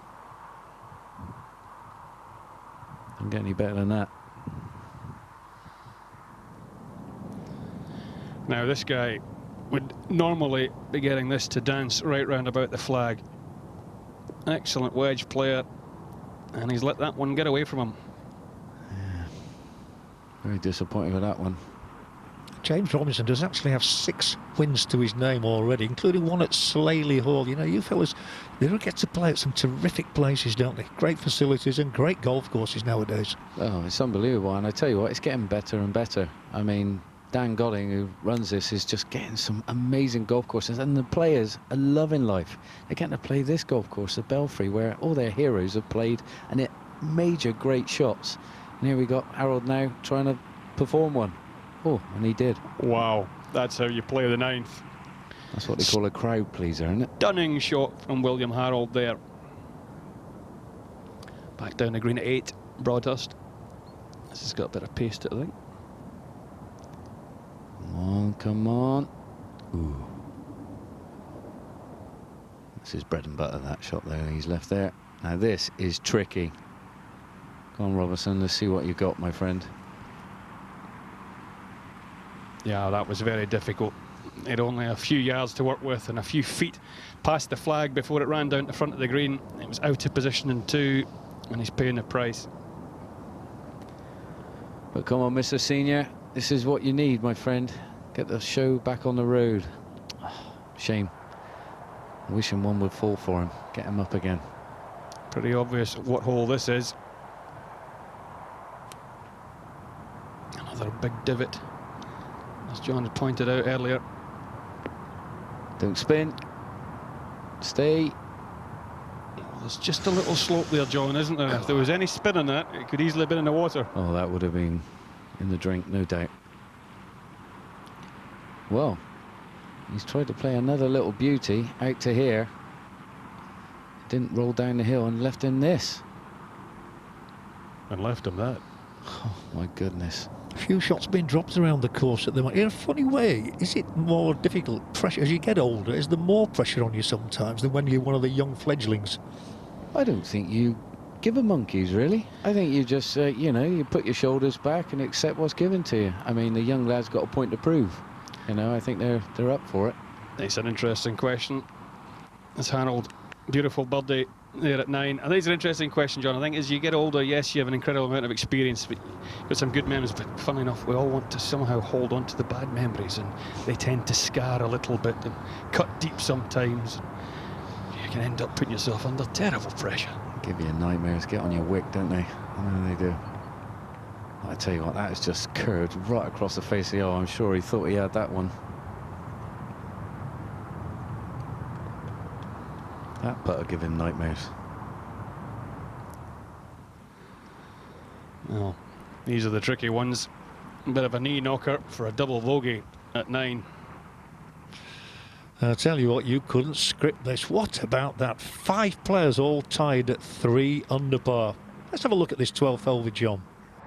Don't get any better than that. Now this guy would normally be getting this to dance right round about the flag. Excellent wedge player, and he's let that one get away from him. Very disappointed with that one. James Robinson does actually have 6 wins to his name already, including one at Slaley Hall. You know, you fellas, they do get to play at some terrific places, don't they? Great facilities and great golf courses nowadays. Oh, it's unbelievable, and I tell you what, it's getting better and better. I mean, Dan Godding, who runs this, is just getting some amazing golf courses, and the players are loving life. They're getting to play this golf course, the Belfry, where all their heroes have played and hit major great shots. And here we got Harold now trying to perform one. Oh, and he did. Wow, that's how you play the 9th. That's what they call a crowd pleaser, isn't it? Stunning shot from William Harold there. Back down the green at 8, Broadhurst. This has got a bit of pace to it, I think. Come on, come on. Ooh. This is bread and butter, that shot there he's left there. Now this is tricky. Go on, Robertson, let's see what you got, my friend. Yeah, that was very difficult. He had only a few yards to work with and a few feet past the flag before it ran down to the front of the green. It was out of position in 2, and he's paying the price. But come on, Mr. Senior, this is what you need, my friend. Get the show back on the road. Shame. Wishing one would fall for him. Get him up again. Pretty obvious what hole this is. Another big divot, as John had pointed out earlier. Don't spin. Stay. There's just a little slope there, John, isn't there? If there was any spin on that, it could easily have been in the water. Oh, that would have been in the drink, no doubt. Well, he's tried to play another little beauty out to here. Didn't roll down the hill and left him this. And left him that. Oh, my goodness. A few shots being dropped around the course at the moment. In a funny way, is it more difficult pressure as you get older? Is there more pressure on you sometimes than when you're one of the young fledglings? I don't think you give a monkeys, really. I think you just, you know, you put your shoulders back and accept what's given to you. I mean, the young lad's got a point to prove. You know, I think they're up for it. It's an interesting question. It's Harold. Beautiful birdie there at 9. I think it's an interesting question, John. I think as you get older, yes, you have an incredible amount of experience, but you've got some good memories. But funnily enough, we all want to somehow hold on to the bad memories, and they tend to scar a little bit and cut deep sometimes. You can end up putting yourself under terrible pressure. Give you nightmares, get on your wick, don't they? I know they do. I tell you what, that is just curved right across the face of the hole. I'm sure he thought he had that one. That putter give him nightmares. Well, these are the tricky ones. A bit of a knee knocker for a double bogey at 9. I tell you what, you couldn't script this. What about that? 5 players all tied at 3 under par. Let's have a look at this 12th hole with John.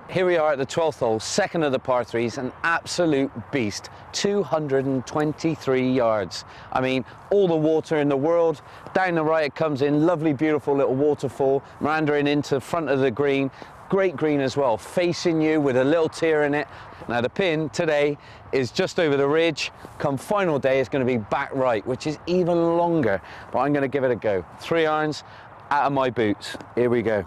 Here we are at the 12th hole, second of the par 3s, an absolute beast, 223 yards. I mean, all the water in the world. Down the right it comes in, lovely, beautiful little waterfall, meandering into the front of the green. Great green as well, facing you with a little tear in it. Now the pin today is just over the ridge. Come final day, it's going to be back right, which is even longer, but I'm going to give it a go. 3 irons out of my boots. Here we go.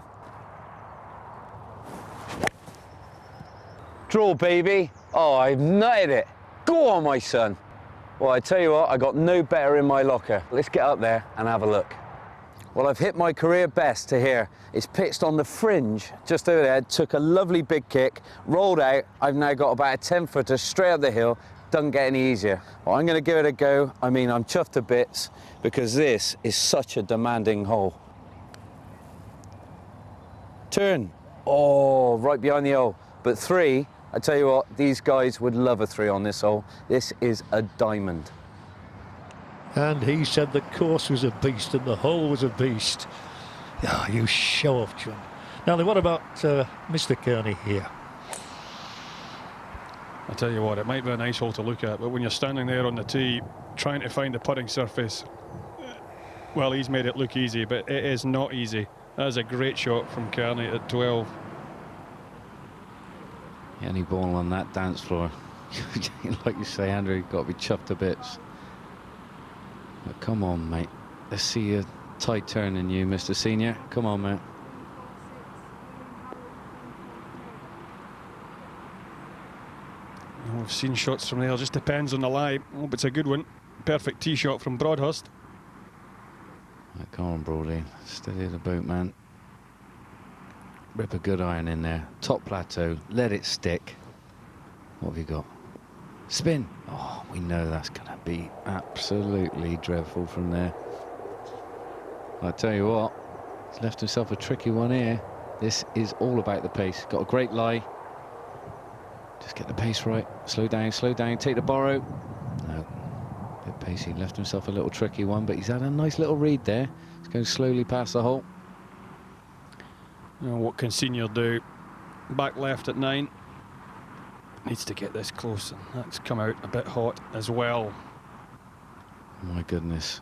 Draw, baby. Oh, I've nutted it. Go on, my son. Well, I tell you what, I got no better in my locker. Let's get up there and have a look. Well, I've hit my career best to here. It's pitched on the fringe just over there, took a lovely big kick, rolled out. I've now got about a 10-footer straight up the hill. Doesn't get any easier. Well, I'm going to give it a go. I mean, I'm chuffed to bits because this is such a demanding hole. Turn. Oh, right behind the hole. But 3, I tell you what, these guys would love a 3 on this hole. This is a diamond. And he said the course was a beast and the hole was a beast. Ah, you show off, John. Now then, what about Mr. Kearney here? I tell you what, it might be a nice hole to look at, but when you're standing there on the tee trying to find the putting surface, well, he's made it look easy, but it is not easy. That is a great shot from Kearney at 12. Any ball on that dance floor, Like you say, Andrew, you've got to be chuffed to bits. But come on, mate. Let's see a tight turn in you, Mr. Senior. Come on, mate. We've seen shots from there, just depends on the lie. Oh, but it's a good one. Perfect tee shot from Broadhurst. Right, come on, Brody. Steady the boat, man. Rip a good iron in there. Top plateau. Let it stick. What have you got? Spin. Oh, we know that's going to be absolutely dreadful from there. I tell you what, he's left himself a tricky one here. This is all about the pace. Got a great lie. Just get the pace right. Slow down, take the borrow. No, bit pacey. Left himself a little tricky one, but he's had a nice little read there. He's going slowly past the hole. Now what can Senior do? Back left at 9. Needs to get this close, and that's come out a bit hot as well. My goodness.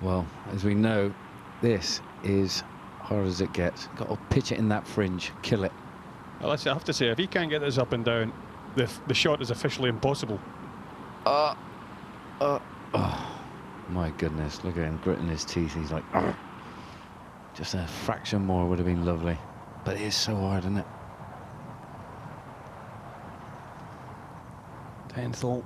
Well, as we know, this is hard as it gets. Got to pitch it in that fringe, kill it. Well, I have to say, if he can't get this up and down, the shot is officially impossible. Oh, my goodness, look at him gritting his teeth. He's like, "Argh." Just a fraction more would have been lovely. But it is so hard, isn't it? 10th hole,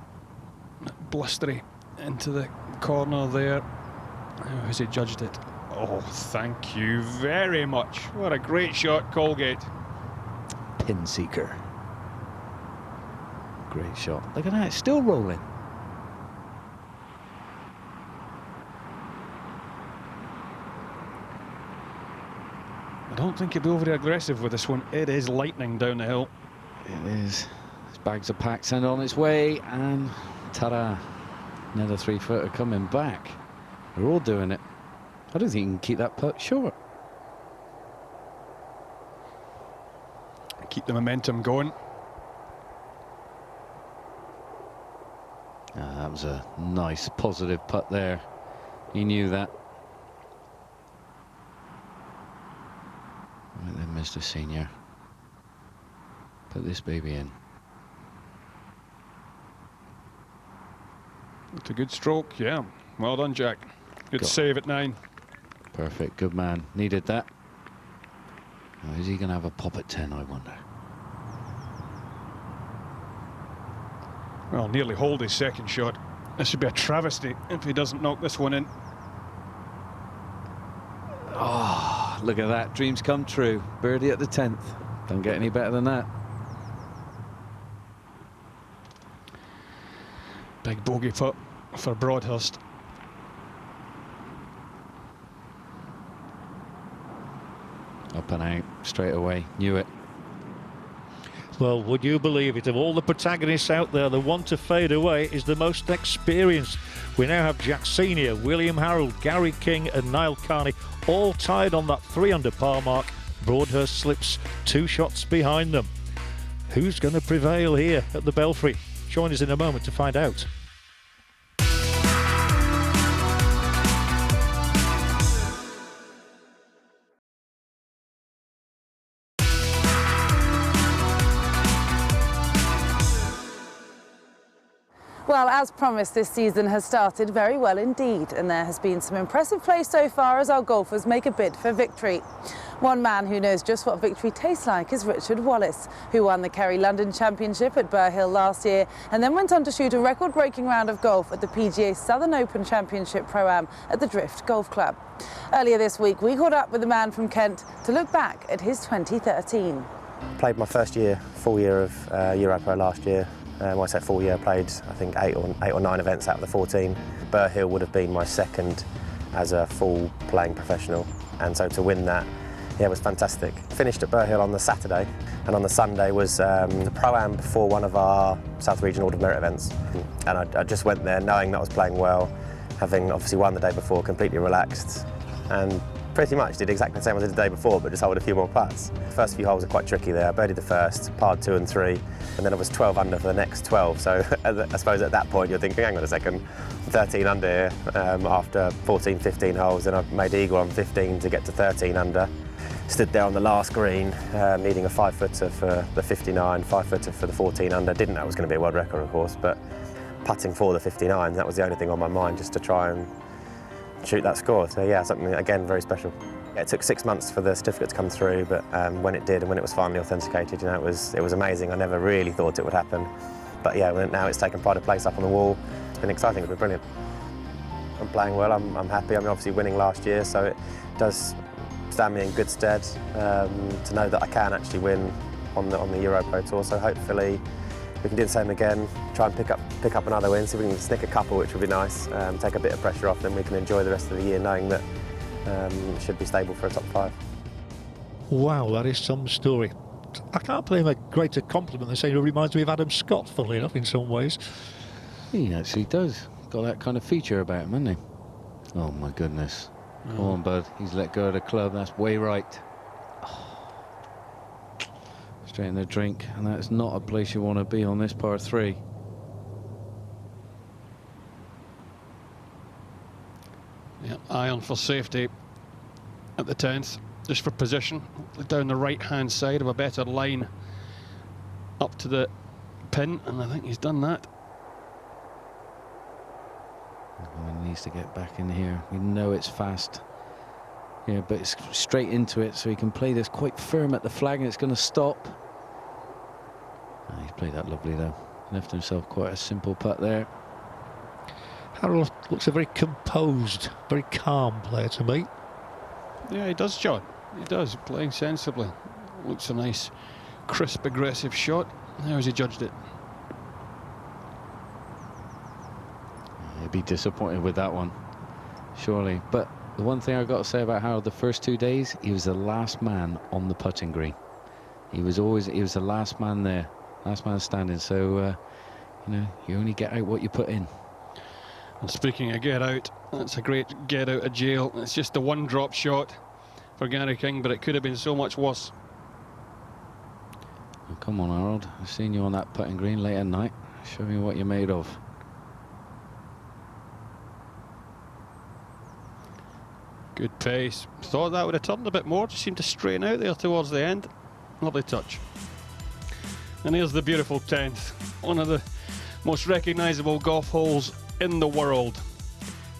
blustery into the corner there. How has he judged it? Oh, thank you very much. What a great shot, Colgate. Pin seeker. Great shot. Look at that, it's still rolling. I don't think he'll be overly aggressive with this one. It is lightning down the hill. It is. His bags are packed, send on its way, and ta-da. Another 3-footer coming back. They're all doing it. I don't think you can keep that putt short. Keep the momentum going. That was a nice, positive putt there. He knew that. Right then, Mr. Senior. Put this baby in. It's a good stroke, yeah. Well done, Jack. Good save at 9. Perfect, good man. Needed that. Now, is he going to have a pop at 10, I wonder? Well, nearly hold his second shot. This should be a travesty if he doesn't knock this one in. Oh, look at that. Dreams come true. Birdie at the 10th. Don't get any better than that. Big bogey putt for Broadhurst. Up and out, straight away. Knew it. Well, would you believe it? Of all the protagonists out there, the one to fade away is the most experienced. We now have Jack Senior, William Harold, Gary King and Niall Carney all tied on that 3 under par mark. Broadhurst slips 2 shots behind them. Who's going to prevail here at the Belfry? Join us in a moment to find out. Well, as promised, this season has started very well indeed, and there has been some impressive play so far as our golfers make a bid for victory. One man who knows just what victory tastes like is Richard Wallace, who won the Kerry London Championship at Burr Hill last year and then went on to shoot a record-breaking round of golf at the PGA Southern Open Championship Pro-Am at the Drift Golf Club. Earlier this week, we caught up with the man from Kent to look back at his 2013. Played my first full year of EuroPro last year. When I say full year, I played I think 8 or 9 events out of the 14. Burr Hill would have been my second as a full playing professional, and so to win that, yeah, it was fantastic. Finished at Burr Hill on the Saturday, and on the Sunday was the Pro-Am before one of our South Region Order of Merit events. And I just went there knowing that I was playing well, having obviously won the day before, completely relaxed, and pretty much did exactly the same as I did the day before, but just hold a few more putts. The first few holes are quite tricky there. I birdied the first, parred 2 and 3, and then I was 12 under for the next 12. So I suppose at that point you're thinking, hang on a second, 13 under here after 14, 15 holes, and I've made eagle on 15 to get to 13 under. stood there on the last green, needing a 5-footer for the 59, 5-footer for the 14 under. Didn't know it was going to be a world record, of course, but putting for the 59, that was the only thing on my mind, just to try and shoot that score. So yeah, something, again, very special. It took 6 months for the certificate to come through, but when it did and when it was finally authenticated, you know, it was amazing. I never really thought it would happen. But yeah, now it's taken pride of place up on the wall. It's been exciting, it's been brilliant. I'm playing well, I'm happy. I mean, obviously winning last year, so it does stand me in good stead to know that I can actually win on the EuroPro Tour. So hopefully we can do the same again, try and pick up another win, see if we can snick a couple, which would be nice, take a bit of pressure off, then we can enjoy the rest of the year knowing that it should be stable for a top 5. Wow, that is some story. I can't pay him a greater compliment than saying he reminds me of Adam Scott, funnily enough, in some ways. He actually does. Got that kind of feature about him, hasn't he? Oh my goodness. Come on, bud. He's let go of the club. That's way right. Oh. Straight in the drink, and that's not a place you want to be on this par 3. Yeah, iron for safety at the 10th, just for position. Down the right-hand side of a better line up to the pin, and I think he's done that. He needs to get back in here. We know it's fast. Yeah, but it's straight into it, so he can play this quite firm at the flag, and it's going to stop. He's played that lovely, though. Left himself quite a simple putt there. Harold looks a very composed, very calm player to me. Yeah, he does, John. He does, playing sensibly. Looks a nice, crisp, aggressive shot. How has he judged it? He'd be disappointed with that one, surely. But the one thing I've got to say about Harold, the first 2 days, he was the last man on the putting green. He was the last man there, last man standing. So, you know, you only get out what you put in. And speaking of get out, that's a great get out of jail. It's just the one drop shot for Gary King, but it could have been so much worse. Oh, come on, Harold. I've seen you on that putting green late at night. Show me what you're made of. Good pace. Thought that would have turned a bit more. Just seemed to straighten out there towards the end. Lovely touch. And here's the beautiful 10th. One of the most recognisable golf holes in the world.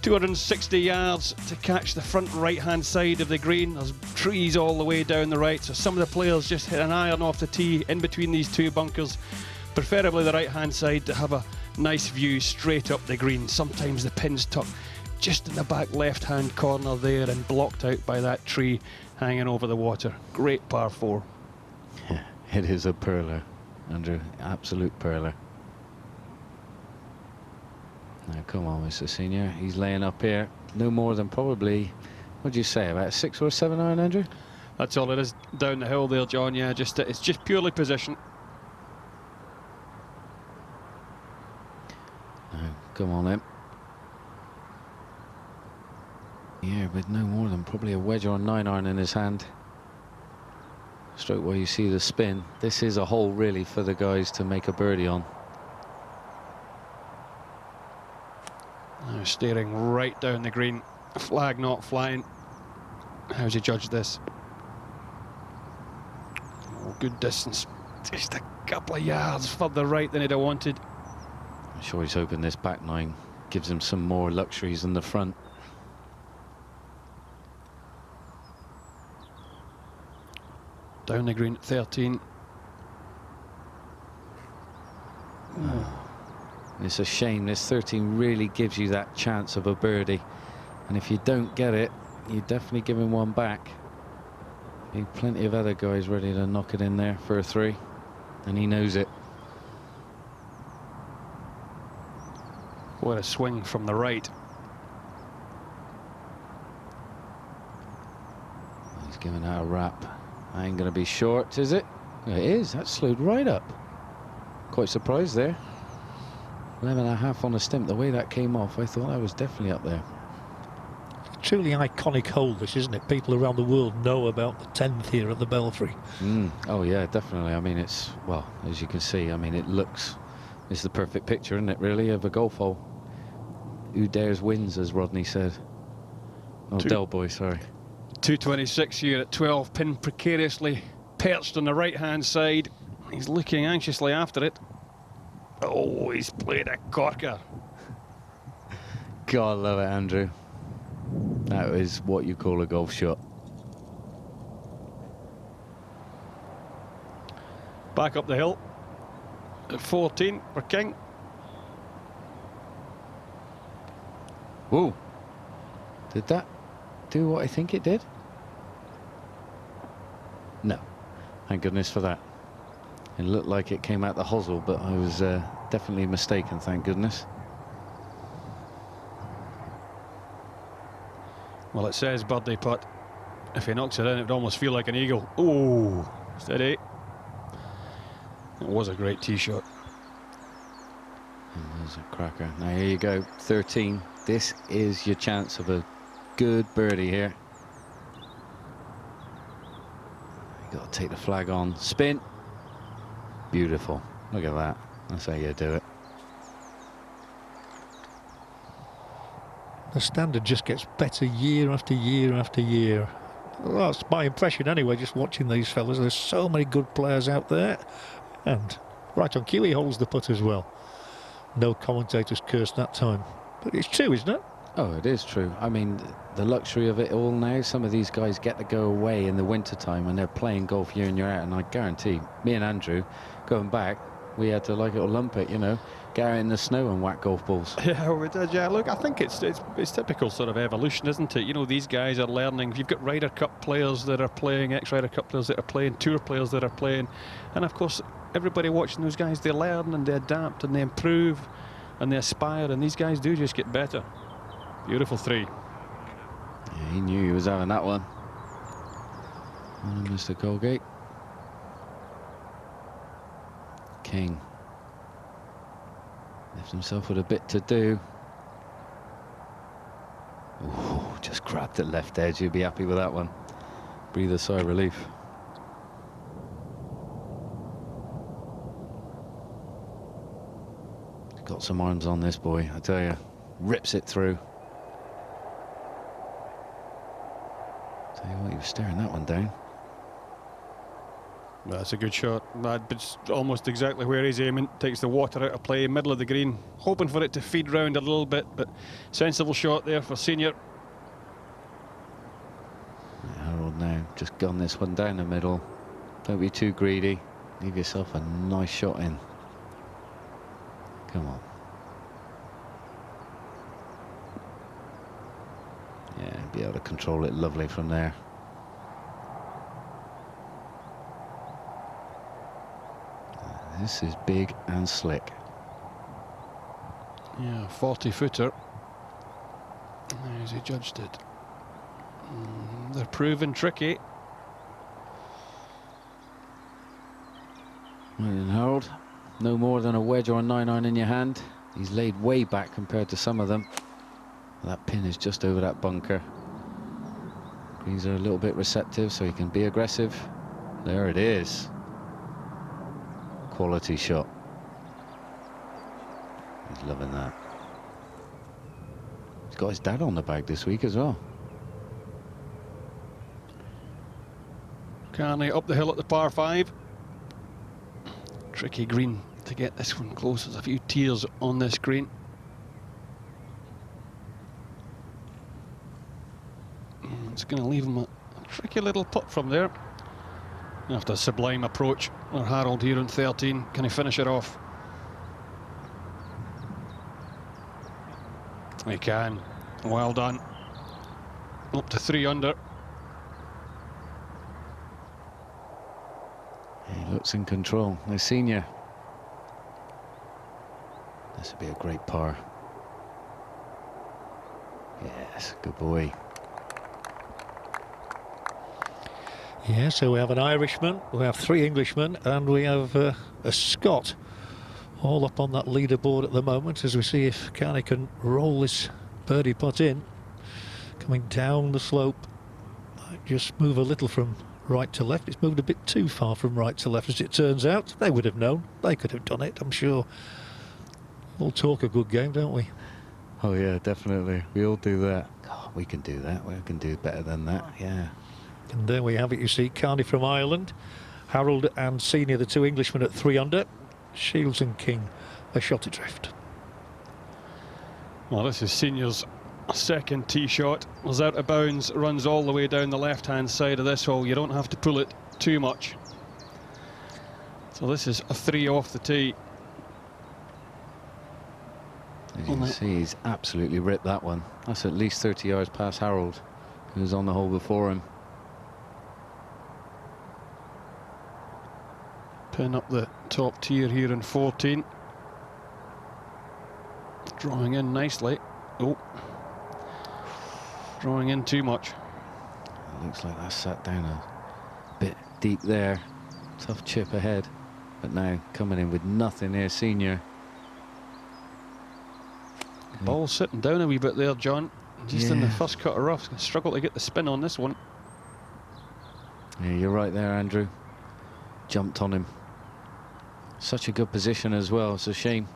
260 yards to catch the front right-hand side of the green. There's trees all the way down the right, so some of the players just hit an iron off the tee in between these two bunkers, preferably the right-hand side, to have a nice view straight up the green. Sometimes the pin's tucked just in the back left-hand corner there and blocked out by that tree hanging over the water. Great par 4. It is a perler, Andrew. Absolute perler. Now, come on, Mr. Senior. He's laying up here. No more than probably, what do you say, about 6 or 7 iron, Andrew? That's all it is down the hill there, John. Yeah, it's just purely position. Now, come on then. Yeah, with no more than probably a wedge or a 9 iron in his hand. Stroke where you see the spin. This is a hole really for the guys to make a birdie on. Now steering right down the green. Flag not flying. How's he judged this? Oh, good distance. Just a couple of yards further right than he'd have wanted. I'm sure he's hoping this back 9 gives him some more luxuries than the front. Down the green at 13. It's a shame. This 13 really gives you that chance of a birdie, and if you don't get it, you're definitely giving one back. Plenty of other guys ready to knock it in there for a 3, and he knows it. What a swing from the right. He's giving out a wrap. Ain't going to be short, is it? It is. That slowed right up. Quite surprised there. 11.5 on the stimp. The way that came off, I thought that was definitely up there. Truly iconic hole, this, isn't it? People around the world know about the 10th here at the Belfry. Oh yeah, definitely. I mean, it's, well, as you can see, I mean, it's the perfect picture, isn't it, really, of a golf hole. Who dares wins, as Rodney said. Oh, Del Boy, sorry. 226 here at 12, pin precariously perched on the right-hand side. He's looking anxiously after it. Oh, he's played a corker. God, I love it, Andrew. That is what you call a golf shot. Back up the hill at 14 for King. Whoa. Did that do what I think it did? No. Thank goodness for that. It looked like it came out the hosel, but I was definitely mistaken, thank goodness. Well, it says birdie putt. If he knocks it in, it would almost feel like an eagle. Oh, steady. It was a great tee shot. There's a cracker. Now here you go, 13. This is your chance of a good birdie here. You got to take the flag on. Spin. Beautiful. Look at that. That's how you do it. The standard just gets better year after year after year. Well, that's my impression anyway, just watching these fellas. There's so many good players out there. And right on cue, he holds the putt as well. No commentators cursed that time. But it's true, isn't it? Oh, it is true. I mean, the luxury of it all now, some of these guys get to go away in the winter time and they're playing golf year in, year out. And I guarantee, me and Andrew, going back, we had to, like, it'll lump it, you know, go out in the snow and whack golf balls. Yeah, we did. Yeah, look, I think it's typical sort of evolution, isn't it? You know, these guys are learning. You've got Ryder Cup players that are playing, ex-Ryder Cup players that are playing, tour players that are playing, and of course, everybody watching those guys, they learn and they adapt and they improve and they aspire, and these guys do just get better. Beautiful three. Yeah, he knew he was having that one. Mr. Colgate. King left himself with a bit to do. Ooh, just grabbed the left edge. You'd be happy with that one. Breathe a sigh of relief. Got some arms on this boy, I tell you. Rips it through. Tell you what, he was staring that one down. Well, that's a good shot. It's almost exactly where he's aiming. Takes the water out of play, middle of the green. Hoping for it to feed round a little bit, but sensible shot there for Senior. Harold now just gun this one down the middle. Don't be too greedy. Leave yourself a nice shot in. Come on. Yeah, be able to control it lovely from there. This is big and slick. Yeah, 40-footer. How's he judged it? They're proving tricky. Right then, Harold. No more than a wedge or a 9-iron in your hand. He's laid way back compared to some of them. That pin is just over that bunker. Greens are a little bit receptive, so he can be aggressive. There it is. Quality shot. He's loving that. He's got his dad on the bag this week as well. Carney up the hill at the par 5. Tricky green to get this one close. There's a few tears on this green. It's going to leave him a tricky little putt from there. After a sublime approach, or Harold here on 13. Can he finish it off? He can. Well done. Up to 3 under. He looks in control. The Senior. This would be a great par. Yes, good boy. Yeah, so we have an Irishman, we have 3 Englishmen, and we have a Scot all up on that leaderboard at the moment as we see if Carney can roll this birdie putt in. Coming down the slope, might just move a little from right to left. It's moved a bit too far from right to left as it turns out. They would have known, they could have done it, I'm sure. All talk a good game, don't we? Oh yeah, definitely. We all do that. Oh, we can do that. We can do better than that, yeah. And there we have it, you see, Carney from Ireland, Harold and Senior, the two Englishmen at 3 under, Shields and King a shot adrift. Well, this is Senior's second tee shot. Was out of bounds, runs all the way down the left-hand side of this hole. You don't have to pull it too much. So this is a 3 off the tee. As you can see, he's absolutely ripped that one. That's at least 30 yards past Harold, who was on the hole before him. Pin up the top tier here in 14. Drawing in nicely. Oh. Drawing in too much. It looks like that sat down a bit deep there. Tough chip ahead. But now coming in with nothing here, Senior. Ball sitting down a wee bit there, John. Just in the first cut of rough. Struggle to get the spin on this one. Yeah, you're right there, Andrew. Jumped on him. Such a good position as well. It's a shame.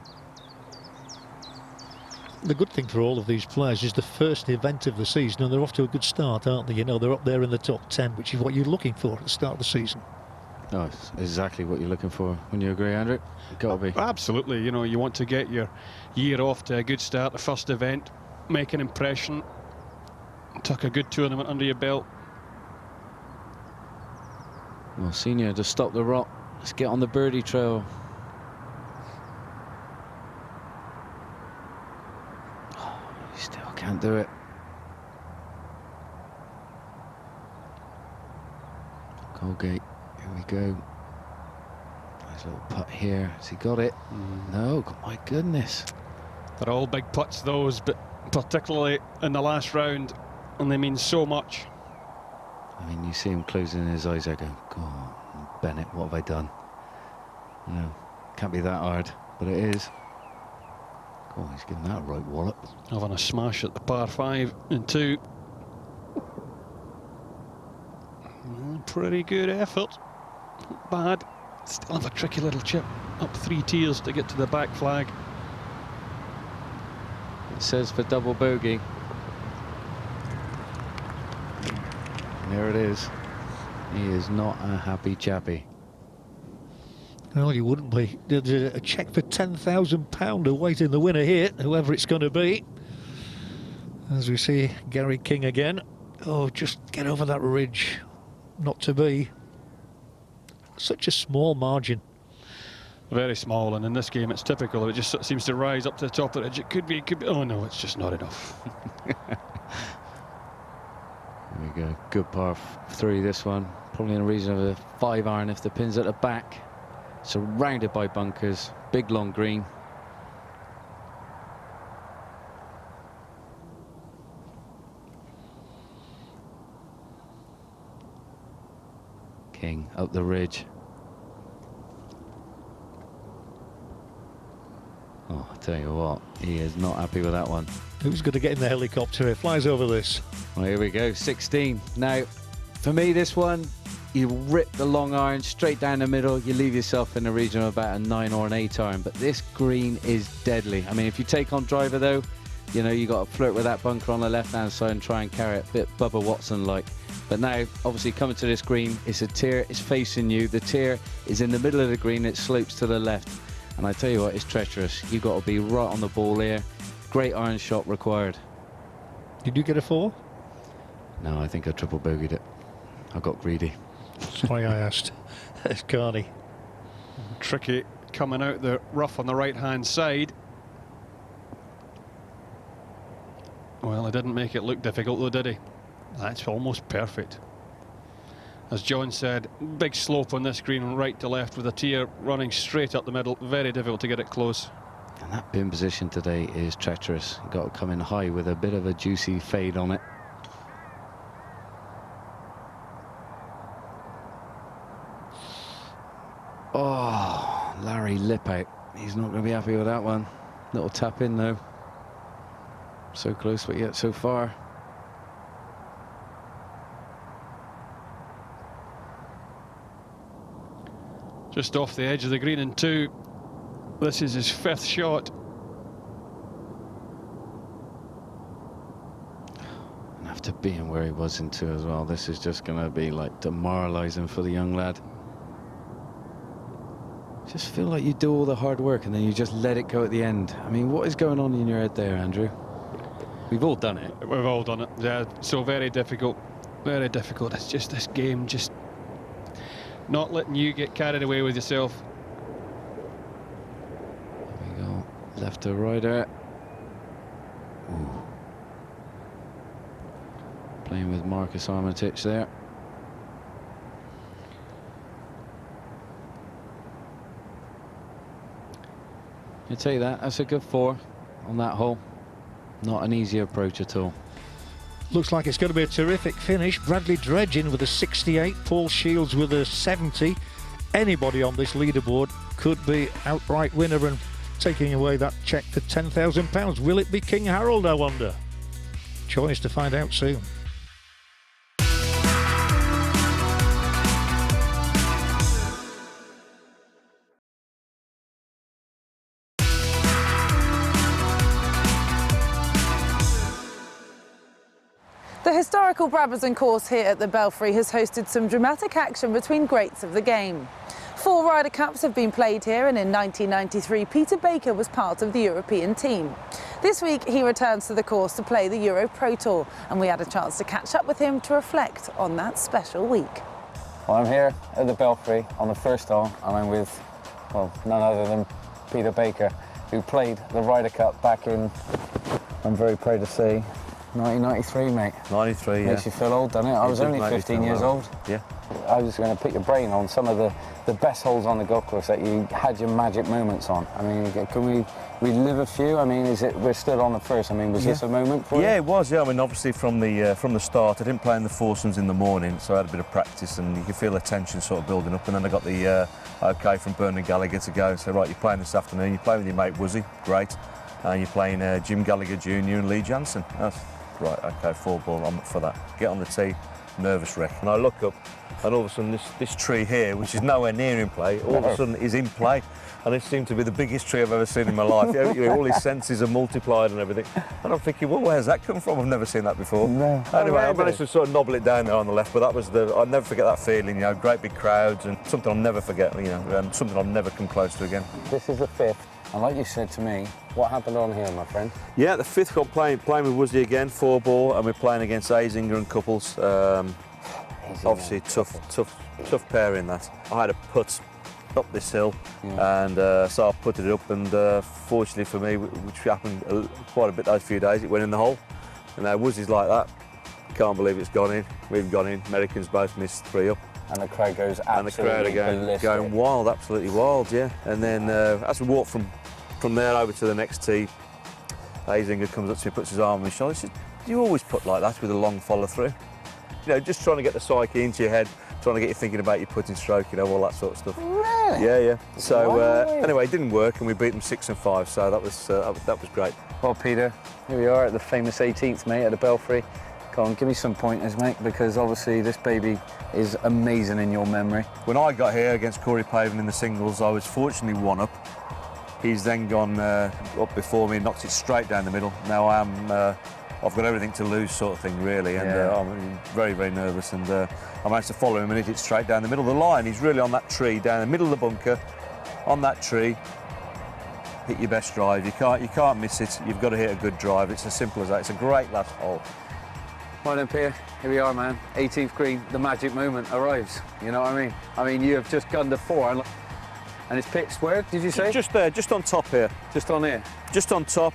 The good thing for all of these players is the first event of the season, and they're off to a good start, aren't they? You know, they're up there in the top 10, which is what you're looking for at the start of the season. Oh, it's exactly what you're looking for. Wouldn't you agree, Andrew? Got to be. Absolutely. You know, you want to get your year off to a good start, the first event, make an impression, tuck a good tournament under your belt. Well, Senior, just stop the rot. Let's get on the birdie trail. Oh, he still can't do it. Colgate, here we go. Nice little putt here. Has he got it? No, my goodness. They're all big putts, those, but particularly in the last round, and they mean so much. I mean, you see him closing his eyes. I go, God, Bennett, what have I done? You know, can't be that hard, but it is. Oh, he's giving that a right wallop. Having a smash at the par 5 and 2. Pretty good effort. Not bad. Still have a tricky little chip up 3 tiers to get to the back flag. It says for double bogey. And there it is. He is not a happy chappy. Well, you wouldn't be. There's a cheque for £10,000 awaiting the winner here, whoever it's going to be. As we see Gary King again. Oh, just get over that ridge. Not to be. Such a small margin. Very small, and in this game it's typical. It just sort of seems to rise up to the top of the ridge. It could be. Oh no, it's just not enough. There we go. Good par 3 this one. Probably in a region of a 5 iron if the pin's at the back. Surrounded by bunkers. Big long green. King up the ridge. Oh, I tell you what, he is not happy with that one. Who's going to get in the helicopter? It flies over this. Well, here we go, 16. Now, for me, this one, you rip the long iron straight down the middle, you leave yourself in the region of about a 9 or an 8 iron, but this green is deadly. I mean, if you take on driver though, you know, you got to flirt with that bunker on the left-hand side and try and carry it a bit Bubba Watson-like. But now, obviously, coming to this green, it's a tier, it's facing you. The tier is in the middle of the green, it slopes to the left. And I tell you what, it's treacherous. You've got to be right on the ball here. Great iron shot required. Did you get a 4? No, I think I triple bogeyed it. I got greedy. Sorry, I asked. It's Carney. Tricky coming out the rough on the right-hand side. Well, he didn't make it look difficult though, did he? That's almost perfect. As John said, big slope on this green, right to left with a tier running straight up the middle. Very difficult to get it close. And that pin position today is treacherous. You've got to come in high with a bit of a juicy fade on it. Oh, Larry lip out. He's not going to be happy with that one. Little tap in though. So close, but yet so far. Just off the edge of the green in 2. This is his 5th shot. after being where he was in 2 as well. This is just going to be like demoralising for the young lad. Just feel like you do all the hard work and then you just let it go at the end. I mean, what is going on in your head there, Andrew? We've all done it. We've all done it. Yeah, so very difficult. Very difficult. It's just this game, just not letting you get carried away with yourself. There we go. Left to righter. Ooh. Playing with Marcus Armitage there. You take that. That's a good 4 on that hole. Not an easy approach at all. Looks like it's going to be a terrific finish. Bradley Dredgen with a 68, Paul Shields with a 70. Anybody on this leaderboard could be outright winner and taking away that cheque for £10,000. Will it be King Harold, I wonder? Choice to find out soon. The historical Brabazon Course here at the Belfry has hosted some dramatic action between greats of the game. 4 Ryder Cups have been played here, and in 1993 Peter Baker was part of the European team. This week he returns to the course to play the EuroPro Tour, and we had a chance to catch up with him to reflect on that special week. Well, I'm here at the Belfry on the first hole, and I'm with, well, none other than Peter Baker, who played the Ryder Cup back in, I'm very proud to say, 1993, mate. 93, yeah. Makes you feel old, doesn't it? I was only 15 years old. Yeah. I was going to pick your brain on some of the best holes on the golf course that you had your magic moments on. I mean, can we relive a few? I mean, we're still on the first. I mean, was this a moment for you? Yeah, it was. Yeah, I mean, obviously from the start, I didn't play in the foursomes in the morning, so I had a bit of practice, and you could feel the tension sort of building up. And then I got the OK from Bernard Gallagher to go. So right, you're playing this afternoon. You're playing with your mate Wuzzy, great, and you're playing Jim Gallagher Jr. and Lee Jansen. That's right. OK, 4 ball. I'm up for that. Get on the tee, nervous wreck, and I look up, and all of a sudden this tree here, which is nowhere near in play, all of a sudden is in play, and it seemed to be the biggest tree I've ever seen in my life. All his senses are multiplied and everything, and I'm thinking, well, where's that come from? I've never seen that before. No. Anyway, I managed to sort of nobble it down there on the left, but that was I'll never forget that feeling, great big crowds, and something I'll never forget, and something I'll never come close to again. This is the 5th, and like you said to me, what happened on here, my friend? Yeah, the 5th got playing with Wuzzy again, 4 ball, and we're playing against Azinger and Couples. Obviously, tough pair in that. I had a putt up this hill, and so I putted it up, and fortunately for me, which happened quite a bit those few days, it went in the hole. And now Wuzzy's like that. Can't believe it's gone in. We've gone in. Americans both missed 3 up. And the crowd goes absolutely And the crowd are going wild, absolutely wild, yeah. And then as we walk from there over to the next tee, Azinger comes up to me, puts his arm on my shoulder. He says, "Do you always putt like that with a long follow through?" Just trying to get the psyche into your head, trying to get you thinking about your putting stroke, all that sort of stuff. Really? Yeah. So anyway, it didn't work, and we beat them 6 and 5. So that was great. Well, Peter, here we are at the famous 18th, mate, at the Belfry. Come on, give me some pointers, mate, because obviously this baby is amazing in your memory. When I got here against Corey Pavin in the singles, I was fortunately 1 up. He's then gone up before me and knocked it straight down the middle. Now I've got everything to lose, sort of thing, really, and I'm very, very nervous. And I managed to follow him and hit it straight down the middle of the line. He's really on that tree, down the middle of the bunker, on that tree. Hit your best drive. You can't miss it. You've got to hit a good drive. It's as simple as that. It's a great last hole. Right then, Pierre, here we are, man. 18th green, the magic moment arrives. You know what I mean? I mean, you have just gunned a 4, and it's pitched where, did you say? Just there, just on top here. Just on here? Just on top.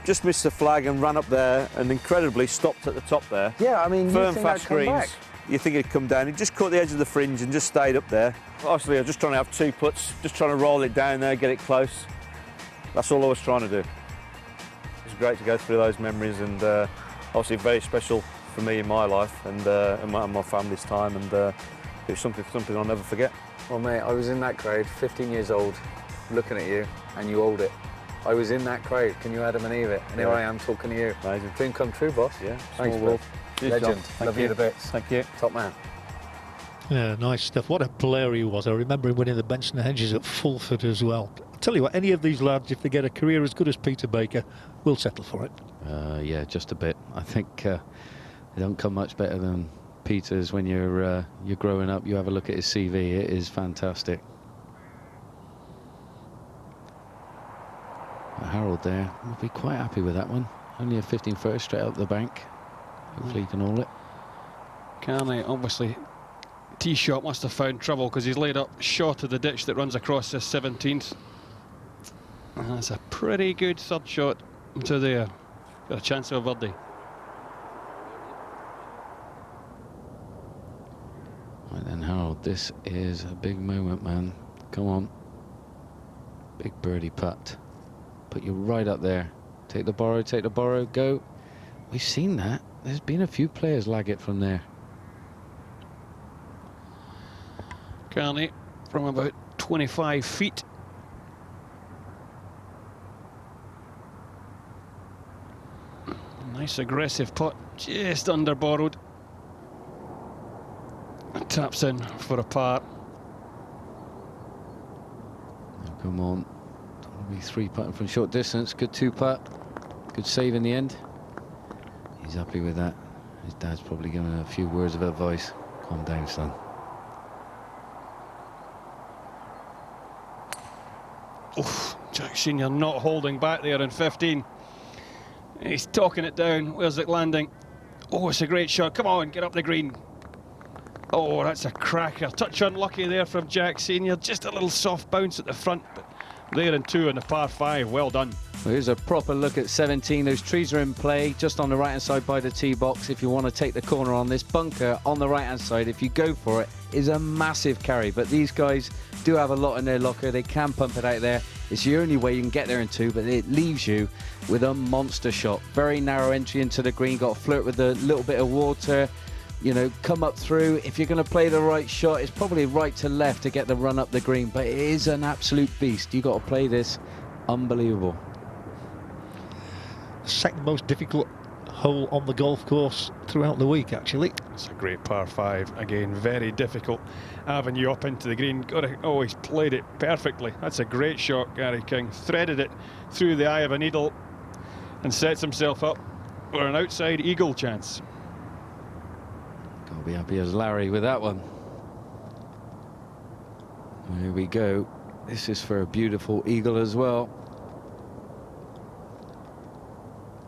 Just missed the flag and ran up there, and incredibly stopped at the top there. Yeah, I mean, firm, you think fast I'd come greens. back? You think it'd come down. It just caught the edge of the fringe and just stayed up there. Obviously, I was just trying to have 2 putts, just trying to roll it down there, get it close. That's all I was trying to do. It was great to go through those memories, and obviously very special for me in my life and my family's time, and it's something I'll never forget. Well, mate, I was in that crowd, 15 years old, looking at you, and you hold it. I was in that crowd. Can you Adam and Eve it? And here I am talking to you. Amazing. Dream come true, boss. Yeah. Thanks, Small world. Legend. Love you to bits. Thank you. Top man. Yeah, nice stuff. What a player he was. I remember him winning the Benson Hedges at Fulford as well. I'll tell you what, any of these lads, if they get a career as good as Peter Baker, will settle for it. Yeah, just a bit. I think They don't come much better than Peter's when you're growing up. You have a look at his CV, it is fantastic. Harold there will be quite happy with that one. Only a 15 first straight up the bank. Hopefully he can haul it. Carney, obviously, tee shot must have found trouble because he's laid up short of the ditch that runs across this 17th. And that's a pretty good third shot to there. Got a chance of a birdie. Right then, Harold, this is a big moment, man. Come on. Big birdie putt. Put you right up there. Take the borrow, go. We've seen that. There's been a few players lag it from there. Carney from about 25 feet. Nice aggressive putt, just under borrowed. Taps in for a par. Oh, come on. Be 3 putting from short distance. Good 2-putt. Good save in the end. He's happy with that. His dad's probably giving him a few words of advice. Calm down, son. Oof, Jack Senior not holding back there in 15. He's talking it down. Where's it landing? Oh, it's a great shot. Come on, get up the green. Oh, that's a cracker. Touch unlucky there from Jack Senior. Just a little soft bounce at the front, but there in 2 on the par 5. Well done. Well, here's a proper look at 17. Those trees are in play just on the right-hand side by the tee box. If you want to take the corner on this bunker on the right-hand side, if you go for it, is a massive carry. But these guys do have a lot in their locker. They can pump it out there. It's the only way you can get there in 2, but it leaves you with a monster shot. Very narrow entry into the green. Got to flirt with a little bit of water. You know, come up through. If you're going to play the right shot, it's probably right to left to get the run up the green. But it is an absolute beast. You've got to play this unbelievable. Second most difficult hole on the golf course throughout the week, actually. It's a great par 5. Again, very difficult avenue up into the green. Oh, he's played it perfectly. That's a great shot, Gary King. Threaded it through the eye of a needle and sets himself up for an outside eagle chance. Got to be happy as Larry with that one. Here we go. This is for a beautiful eagle as well.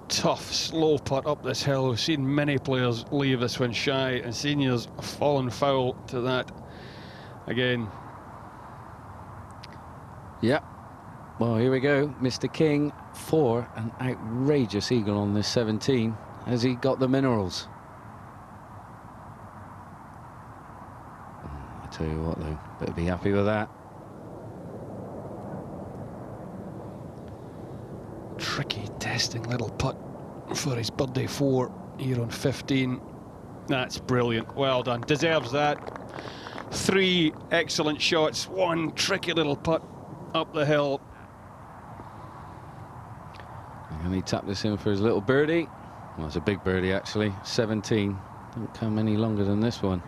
Tough, slow putt up this hill. We've seen many players leave this one shy, and Senior's fallen foul to that again. Yeah. Well, here we go. Mr. King for an outrageous eagle on this 17. Has he got the minerals? I tell you what, though, better be happy with that. Tricky, testing little putt for his birdie 4 here on 15. That's brilliant. Well done. Deserves that. 3 excellent shots. 1 tricky little putt up the hill. And he tapped this in for his little birdie. Well, it's a big birdie, actually. 17. Don't come any longer than this one.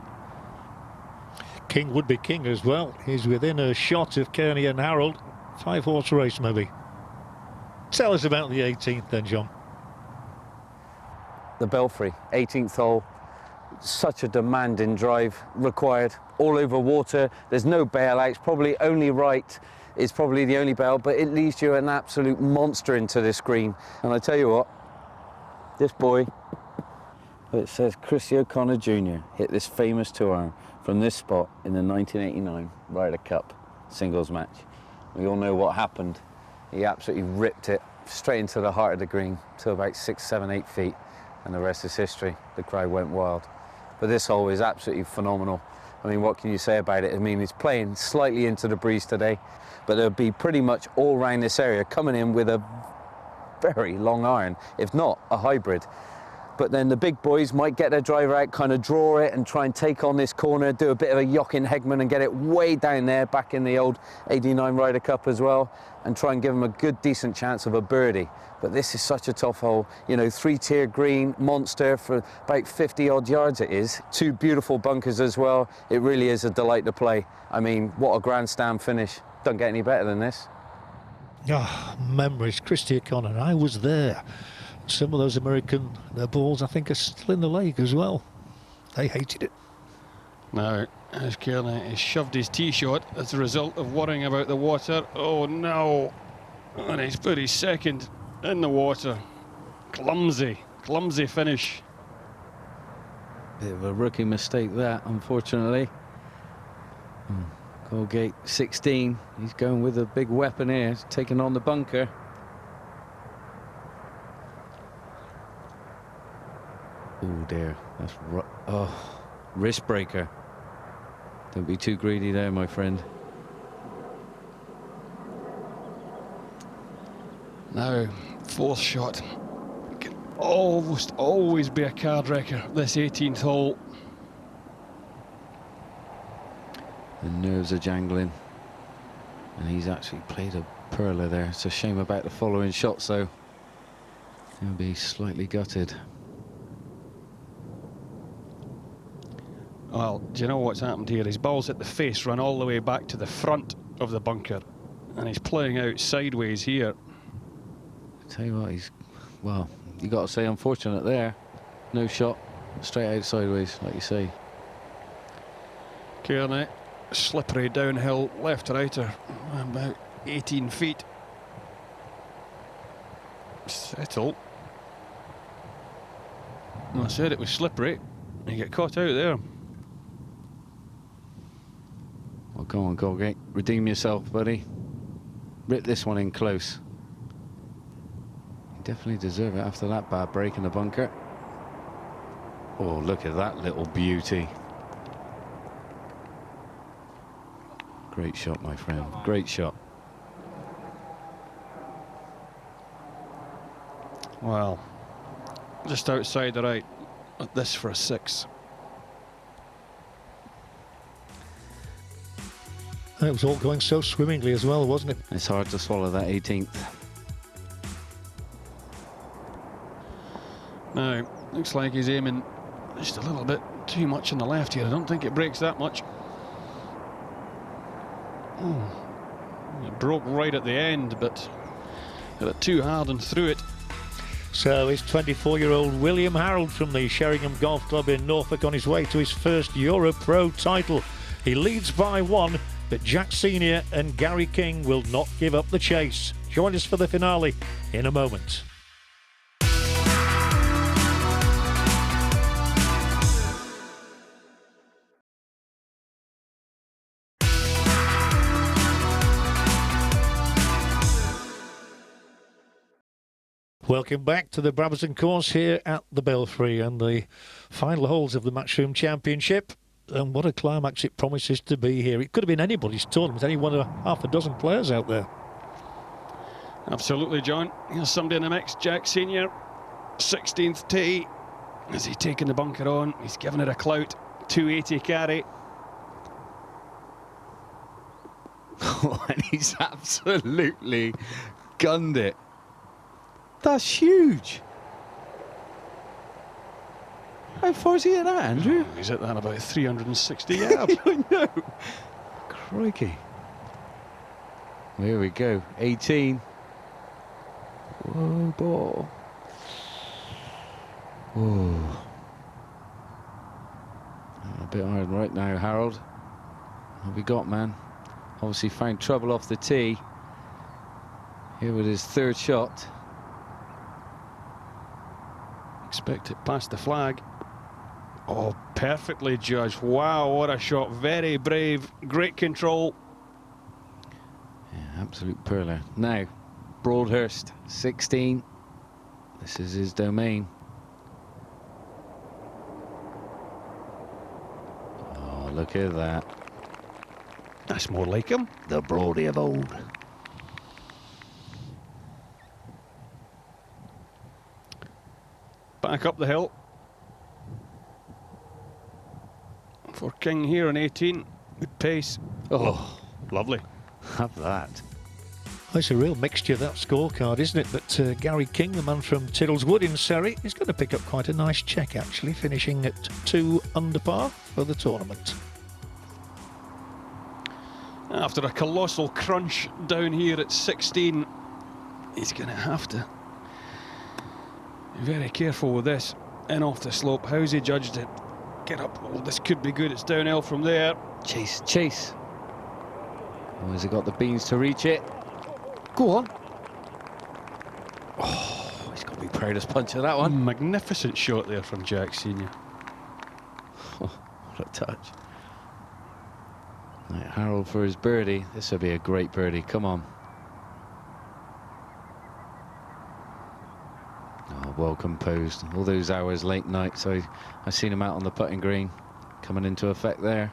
King would be king as well. He's within a shot of Kearney and Harold. 5-horse race, maybe. Tell us about the 18th then, John. The Belfry, 18th hole. Such a demanding drive required. All over water. There's no bailouts. Probably only right is probably the only bail, but it leaves you an absolute monster into this green. And I tell you what, this boy, it says Chrissy O'Connor Jr. hit this famous 2-iron from this spot in the 1989 Ryder Cup singles match. We all know what happened. He absolutely ripped it straight into the heart of the green to about 6, 7, 8 feet, and the rest is history. The crowd went wild. But this hole is absolutely phenomenal. I mean, what can you say about it? I mean, he's playing slightly into the breeze today, but there'll be pretty much all around this area coming in with a very long iron, if not a hybrid. But then the big boys might get their driver out, kind of draw it and try and take on this corner, do a bit of a Jochen Hegman and get it way down there, back in the old 89 Ryder Cup as well, and try and give them a good, decent chance of a birdie. But this is such a tough hole. You know, 3-tier green, monster for about 50-odd yards it is. 2 beautiful bunkers as well. It really is a delight to play. I mean, what a grandstand finish. Don't get any better than this. Ah, memories. Christy O'Connor, I was there. Some of those American balls, I think, are still in the lake as well. They hated it. Now, as Kearney has shoved his tee shot as a result of worrying about the water. Oh no! And he's put his second in the water. Clumsy finish. Bit of a rookie mistake that, unfortunately. Colgate 16. He's going with a big weapon here. He's taking on the bunker. Oh dear, that's wrist breaker. Don't be too greedy there, my friend. Now, fourth shot. Can almost always be a card wrecker, this 18th hole. The nerves are jangling. And he's actually played a perler there. It's a shame about the following shot, so he'll be slightly gutted. Well, do you know what's happened here? His ball's hit the face, run all the way back to the front of the bunker, and he's playing out sideways here. I tell you what, well, you got to say unfortunate there. No shot, straight out sideways, like you say. Kearney, slippery downhill, left righter, about 18 feet. Settle. I said it was slippery. You get caught out there. Well, go on, Colgate. Redeem yourself, buddy. Rip this one in close. You definitely deserve it after that bad break in the bunker. Oh, look at that little beauty. Great shot, my friend. Great shot. Well, just outside the right. This for a 6. It was all going so swimmingly as well, wasn't it? It's hard to swallow that 18th. Now, looks like he's aiming just a little bit too much on the left here. I don't think it breaks that much. It broke right at the end, but got it too hard and through it. So is 24-year-old William Harold from the Sheringham Golf Club in Norfolk on his way to his first EuroPro title. He leads by 1, but Jack Senior and Gary King will not give up the chase. Join us for the finale in a moment. Welcome back to the Brabazon Course here at the Belfry and the final holes of the Matchroom Championship. And what a climax it promises to be here. It could have been anybody's tournament, any one of half a dozen players out there. Absolutely, John. Here's somebody in the mix, Jack Senior, 16th tee. Is he taking the bunker on? He's giving it a clout. 280 carry. And he's absolutely gunned it. That's huge. How far is he at that, Andrew? He's at that about 360 yards. I know. Crikey. Here we go. 18. Whoa, ball. Whoa. A bit hard right now, Harold. What have we got, man? Obviously found trouble off the tee. Here with his third shot. Expect it past the flag. Oh, perfectly judged. Wow, what a shot. Very brave. Great control. Yeah, absolute perler. Now, Broadhurst, 16. This is his domain. Oh, look at that. That's more like him. The Broadie of old. Back up the hill. For King here on 18. Good pace. Oh, lovely. Have that. It's a real mixture, that scorecard, isn't it? But Gary King, the man from Tiddleswood in Surrey, is going to pick up quite a nice check, actually, finishing at 2 under par for the tournament. After a colossal crunch down here at 16, he's going to have to Very careful with this. In off the slope. How's he judged it? Get up. Oh, this could be good. It's downhill from there. Chase, chase. Oh, has he got the beans to reach it? Go on. Oh, he's got to be proudest punch of that one. Magnificent shot there from Jack Senior. Oh, what a touch. Right, Harold for his birdie. This will be a great birdie. Come on. Oh, well composed. All those hours late night, so I've seen him out on the putting green coming into effect there.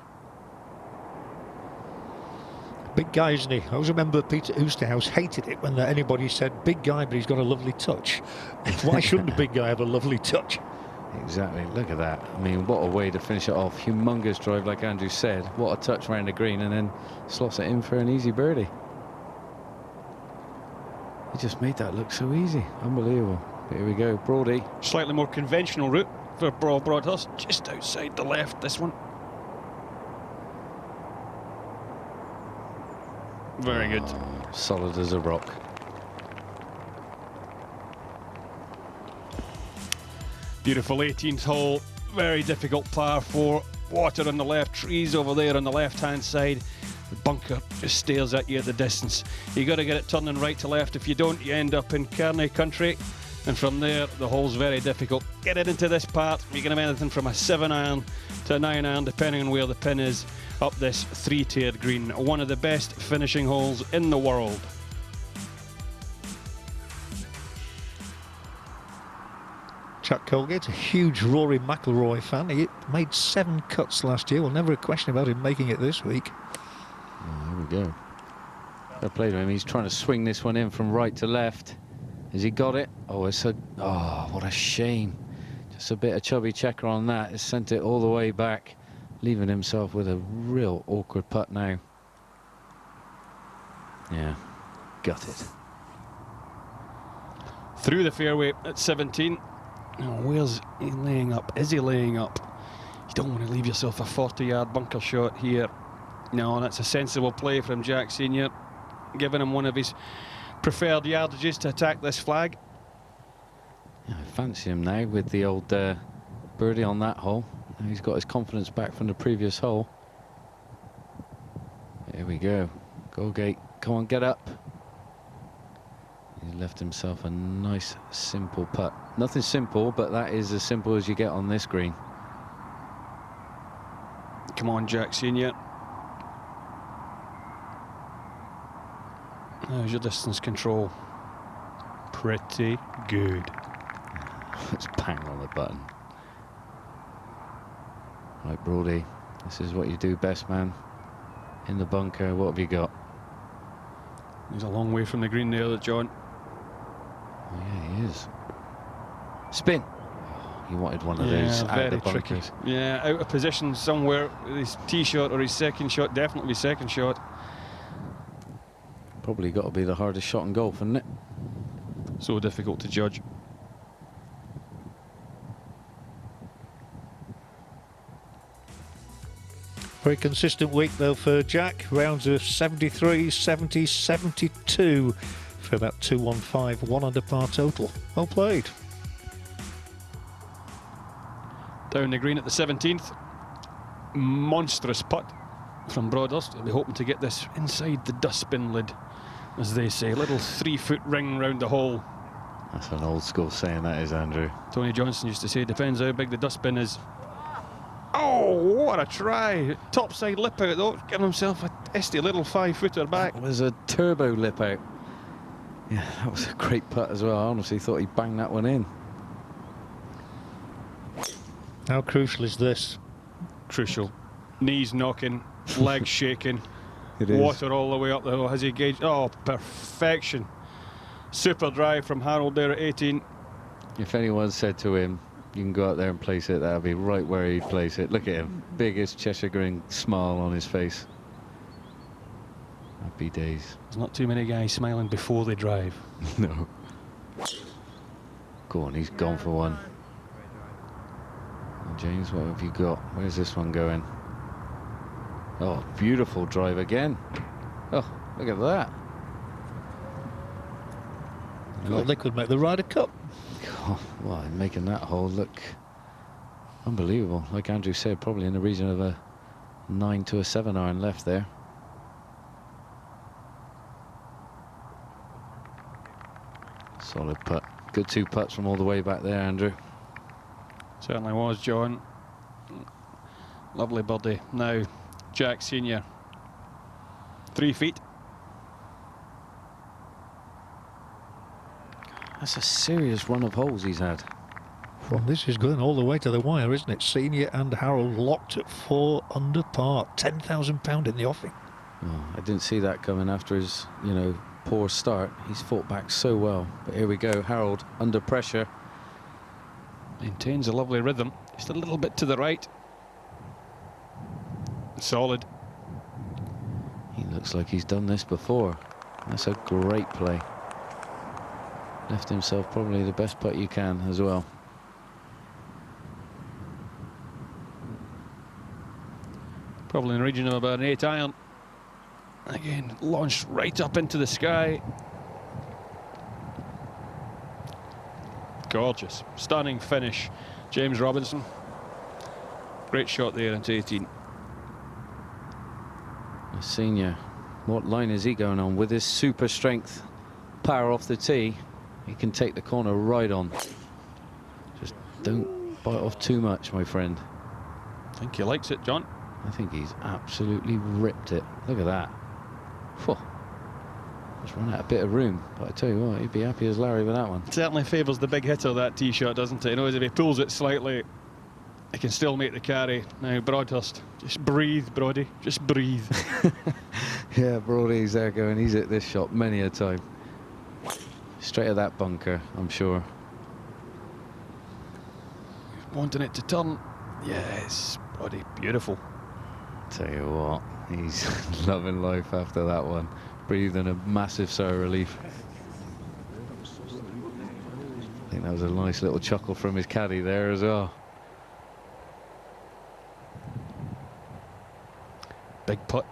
Big guy, isn't he? I always remember Peter Oosterhouse hated it when anybody said big guy, but he's got a lovely touch. Why shouldn't a big guy have a lovely touch? Exactly, look at that. I mean, what a way to finish it off. Humongous drive, like Andrew said. What a touch around the green, and then slots it in for an easy birdie. He just made that look so easy. Unbelievable. Here we go, Brody. Slightly more conventional route for Broadhurst, just outside the left, this one. Very good. Solid as a rock. Beautiful 18th hole, very difficult par 4. Water on the left, trees over there on the left-hand side. The bunker just stares at you at the distance. You got to get it turning right to left. If you don't, you end up in Kearney country. And from there, the hole's very difficult. Get it into this part. You can have anything from a 7-iron to a 9-iron, depending on where the pin is, up this 3-tiered green. One of the best finishing holes in the world. Chuck Colgate's a huge Rory McIlroy fan. He made 7 cuts last year. Well, never a question about him making it this week. Oh, here we go. Fair play to him. He's trying to swing this one in from right to left. Has he got it? Oh, it's a... Oh, what a shame. Just a bit of chubby checker on that. It's sent it all the way back, leaving himself with a real awkward putt now. Yeah, got it. Through the fairway at 17. Oh, where's he laying up? Is he laying up? You don't want to leave yourself a 40-yard bunker shot here. No, that's a sensible play from Jack Senior, giving him one of his preferred yardages to attack this flag. Yeah, I fancy him now with the old birdie on that hole. Now he's got his confidence back from the previous hole. Here we go. Colgate, come on, get up. He left himself a nice, simple putt. Nothing simple, but that is as simple as you get on this green. Come on, Jack Senior. How's your distance control? Pretty good. Let's bang on the button. Right, Brody, this is what you do best, man. In the bunker, what have you got? He's a long way from the green there, John. Oh, yeah, he is. Spin. Oh, he wanted one of those out of the bunkers. Tricky. Yeah, out of position somewhere with his tee shot or his second shot. Definitely second shot. Probably got to be the hardest shot in golf, isn't it? So difficult to judge. Very consistent week though for Jack. Rounds of 73, 70, 72 for about 215, 1 under par total. Well played. Down the green at the 17th. Monstrous putt from Broadhurst. He'll be hoping to get this inside the dustbin lid, as they say. Little 3-foot ring round the hole. That's an old school saying, that is, Andrew. Tony Johnson used to say, depends how big the dustbin is. Oh, what a try. Topside lip out though, giving himself a testy little 5-footer back. That was a turbo lip out. Yeah, that was a great putt as well. I honestly thought he banged that one in. How crucial is this? Crucial. Knees knocking, legs shaking. It is. Water all the way up the hill. Has he gauged? Oh, perfection. Super drive from Harold there at 18. If anyone said to him, you can go out there and place it, that'll be right where he'd place it. Look at him. Biggest Cheshire grin smile on his face. Happy days. There's not too many guys smiling before they drive. No. Go on, he's gone for one. James, what have you got? Where's this one going? Oh, beautiful drive again. Oh, look at that. Well, they could make the Ryder Cup. God, well, making that hole look unbelievable. Like Andrew said, probably in the region of a 9 to a 7 iron left there. Solid putt. Good 2 putts from all the way back there, Andrew. Certainly was, John. Lovely birdie. Now, Jack Senior. 3 feet. That's a serious run of holes he's had. Well, this is going all the way to the wire, isn't it? Senior and Harold locked at 4 under par. £10,000 in the offing. Oh, I didn't see that coming after his, you know, poor start. He's fought back so well. But here we go, Harold under pressure. Maintains a lovely rhythm. Just a little bit to the right. Solid. He looks like he's done this before. That's a great play. Left himself probably the best putt you can as well. Probably in the region of about an 8 iron. Again, launched right up into the sky. Gorgeous, stunning finish. James Robinson. Great shot there into 18. The senior, what line is he going on with his super strength power off the tee? He can take the corner right on. Just don't bite off too much, my friend. I think he likes it, John. I think he's absolutely ripped it. Look at that. Whew. Just run out a bit of room, but I tell you what, he'd be happy as Larry with that one. Certainly favours the big hitter, that tee shot, doesn't it? He knows if he pulls it slightly, he can still make the carry. Now, Broadhurst, just breathe, Brody, just breathe. Yeah, Brody's there going, he's hit this shot many a time. Straight at that bunker, I'm sure. Wanting it to turn. Yes, Brody, beautiful. Tell you what, he's loving life after that one. Breathing a massive sigh of relief. I think that was a nice little chuckle from his caddy there as well. Big putt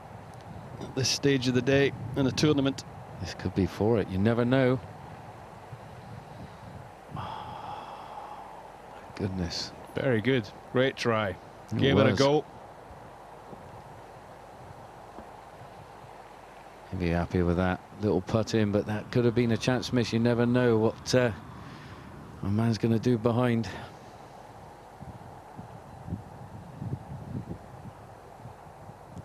at this stage of the day in the tournament. This could be for it, you never know. Goodness. Very good. Great try. Gave it a go. He'd be happy with that little putt in, but that could have been a chance miss. You never know what a man's going to do behind.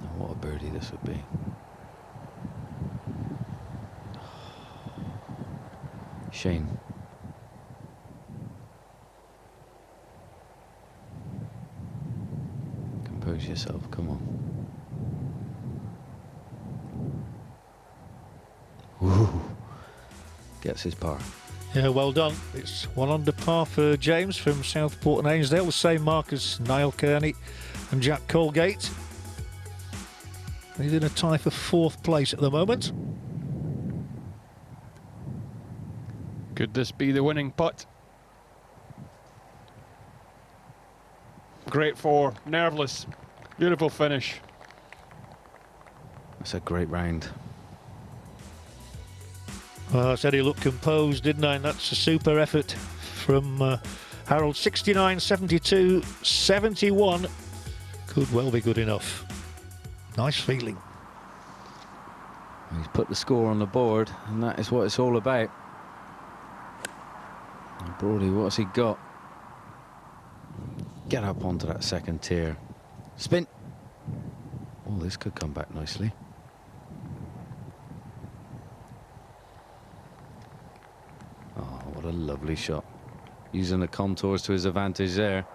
Oh, what a birdie this would be. Shane. Compose yourself, come on. Ooh. Gets his par. Yeah, well done. It's 1 under par for James from Southport and Ainsdale, the same mark as Niall Kearney and Jack Colgate. He's in a tie for 4th place at the moment. Could this be the winning putt? Great 4, nerveless, beautiful finish. That's a great round. Well, I said he looked composed, didn't I? And that's a super effort from Harold. 69, 72, 71. Could well be good enough. Nice feeling. He's put the score on the board, and that is what it's all about. And Brody, what's he got? Get up onto that second tier. Spin. Oh, this could come back nicely. Oh, what a lovely shot. Using the contours to his advantage there.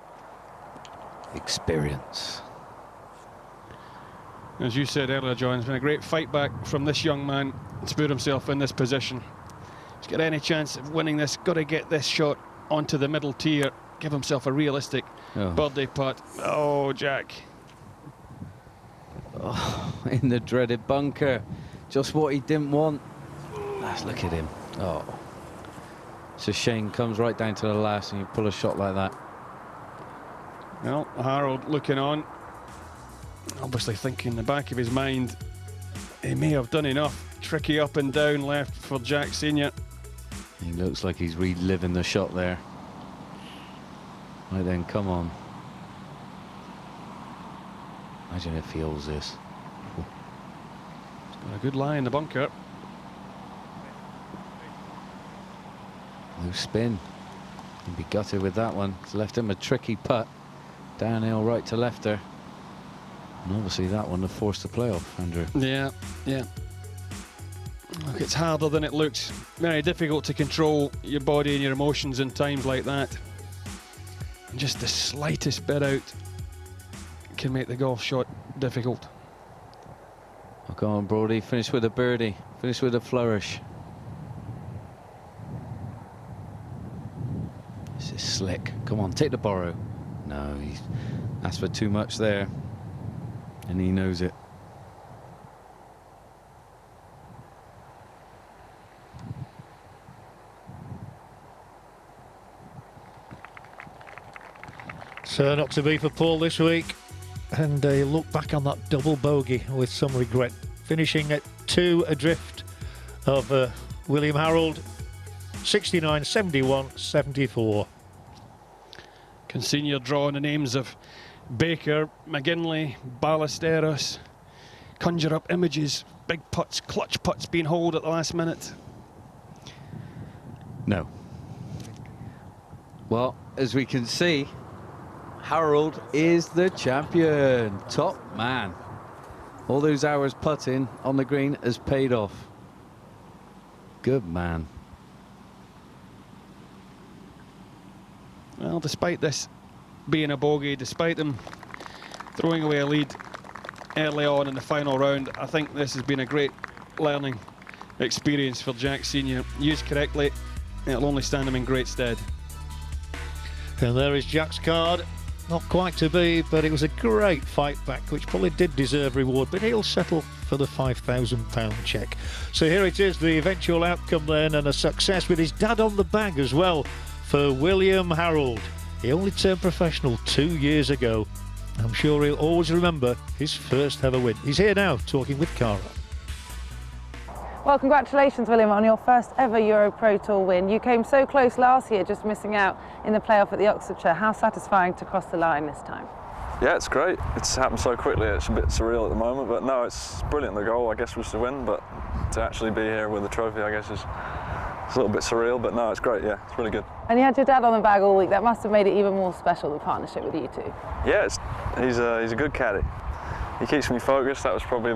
Experience. As you said earlier, John, it's been a great fight back from this young man to put himself in this position. He's got any chance of winning this, got to get this shot onto the middle tier, give himself a realistic birdie putt. Oh, Jack. Oh, in the dreaded bunker. Just what he didn't want. Let's look at him. Oh. It's a shame, comes right down to the last and you pull a shot like that. Well, Harold looking on, obviously thinking in the back of his mind, he may have done enough. Tricky up and down left for Jack Senior. He looks like he's reliving the shot there. Right then, come on. Imagine if he holds this. He's got a good lie in the bunker. Loose spin. He'd be gutted with that one. It's left him a tricky putt. Downhill right to lefter. And obviously that one to force the play off, Andrew. Yeah, yeah. Look, it's harder than it looks. Very difficult to control your body and your emotions in times like that. And just the slightest bit out can make the golf shot difficult. Oh, go on, Brody. Finish with a birdie. Finish with a flourish. This is slick. Come on, take the borrow. No, he's asked for too much there. And he knows it. So not to be for Paul this week, and he'll look back on that double bogey with some regret, finishing at 2 adrift of William Harold, 69, 71, 74. Can see you're drawing the names of Baker, McGinley, Ballesteros, conjure up images, big putts, clutch putts being holed at the last minute. No. Well, as we can see, Harold is the champion. Top man. All those hours putting on the green has paid off. Good man. Well, despite this being a bogey, despite them throwing away a lead early on in the final round, I think this has been a great learning experience for Jack Senior. Used correctly, it'll only stand him in great stead. And there is Jack's card. Not quite to be, but it was a great fight back, which probably did deserve reward, but he'll settle for the £5,000 cheque. So here it is, the eventual outcome then, and a success with his dad on the bag as well for William Harold. He only turned professional 2 years ago. I'm sure he'll always remember his first ever win. He's here now talking with Cara. Well, congratulations, William, on your first ever EuroPro Tour win. You came so close last year, just missing out in the playoff at the Oxfordshire. How satisfying to cross the line this time? Yeah, it's great. It's happened so quickly, it's a bit surreal at the moment, but no, it's brilliant. The goal, I guess, was to win, but to actually be here with the trophy, I guess, is it's a little bit surreal, but no, it's great, yeah, it's really good. And you had your dad on the bag all week. That must have made it even more special, the partnership with you two. Yeah, he's a good caddy. He keeps me focused. That was probably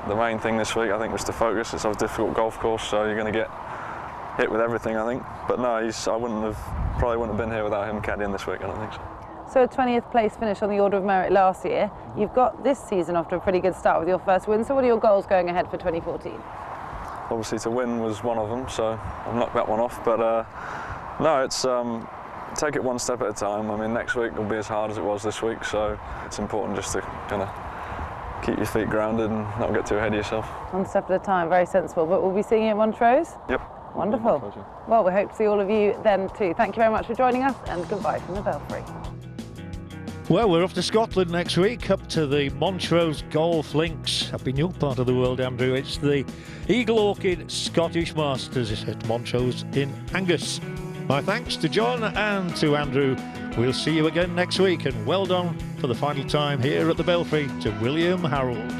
the main thing this week, I think, was to focus. It's a difficult golf course, so you're going to get hit with everything, I think. But no, I probably wouldn't have been here without him caddying this week, I don't think so. So a 20th place finish on the Order of Merit last year. You've got this season off to a pretty good start with your first win. So what are your goals going ahead for 2014? Obviously to win was one of them, so I've knocked that one off. But no, it's take it one step at a time. I mean, next week will be as hard as it was this week, so it's important just to kind of keep your feet grounded and not get too ahead of yourself. One step at a time, very sensible. But we'll be seeing you at Montrose? Yep. Wonderful. Well, we hope to see all of you then too. Thank you very much for joining us, and goodbye from the Belfry. Well, we're off to Scotland next week, up to the Montrose Golf Links. Up in your part of the world, Andrew, it's the Eagle Orchid Scottish Masters at Montrose in Angus. My thanks to John and to Andrew. We'll see you again next week, and well done for the final time here at the Belfry to William Harold.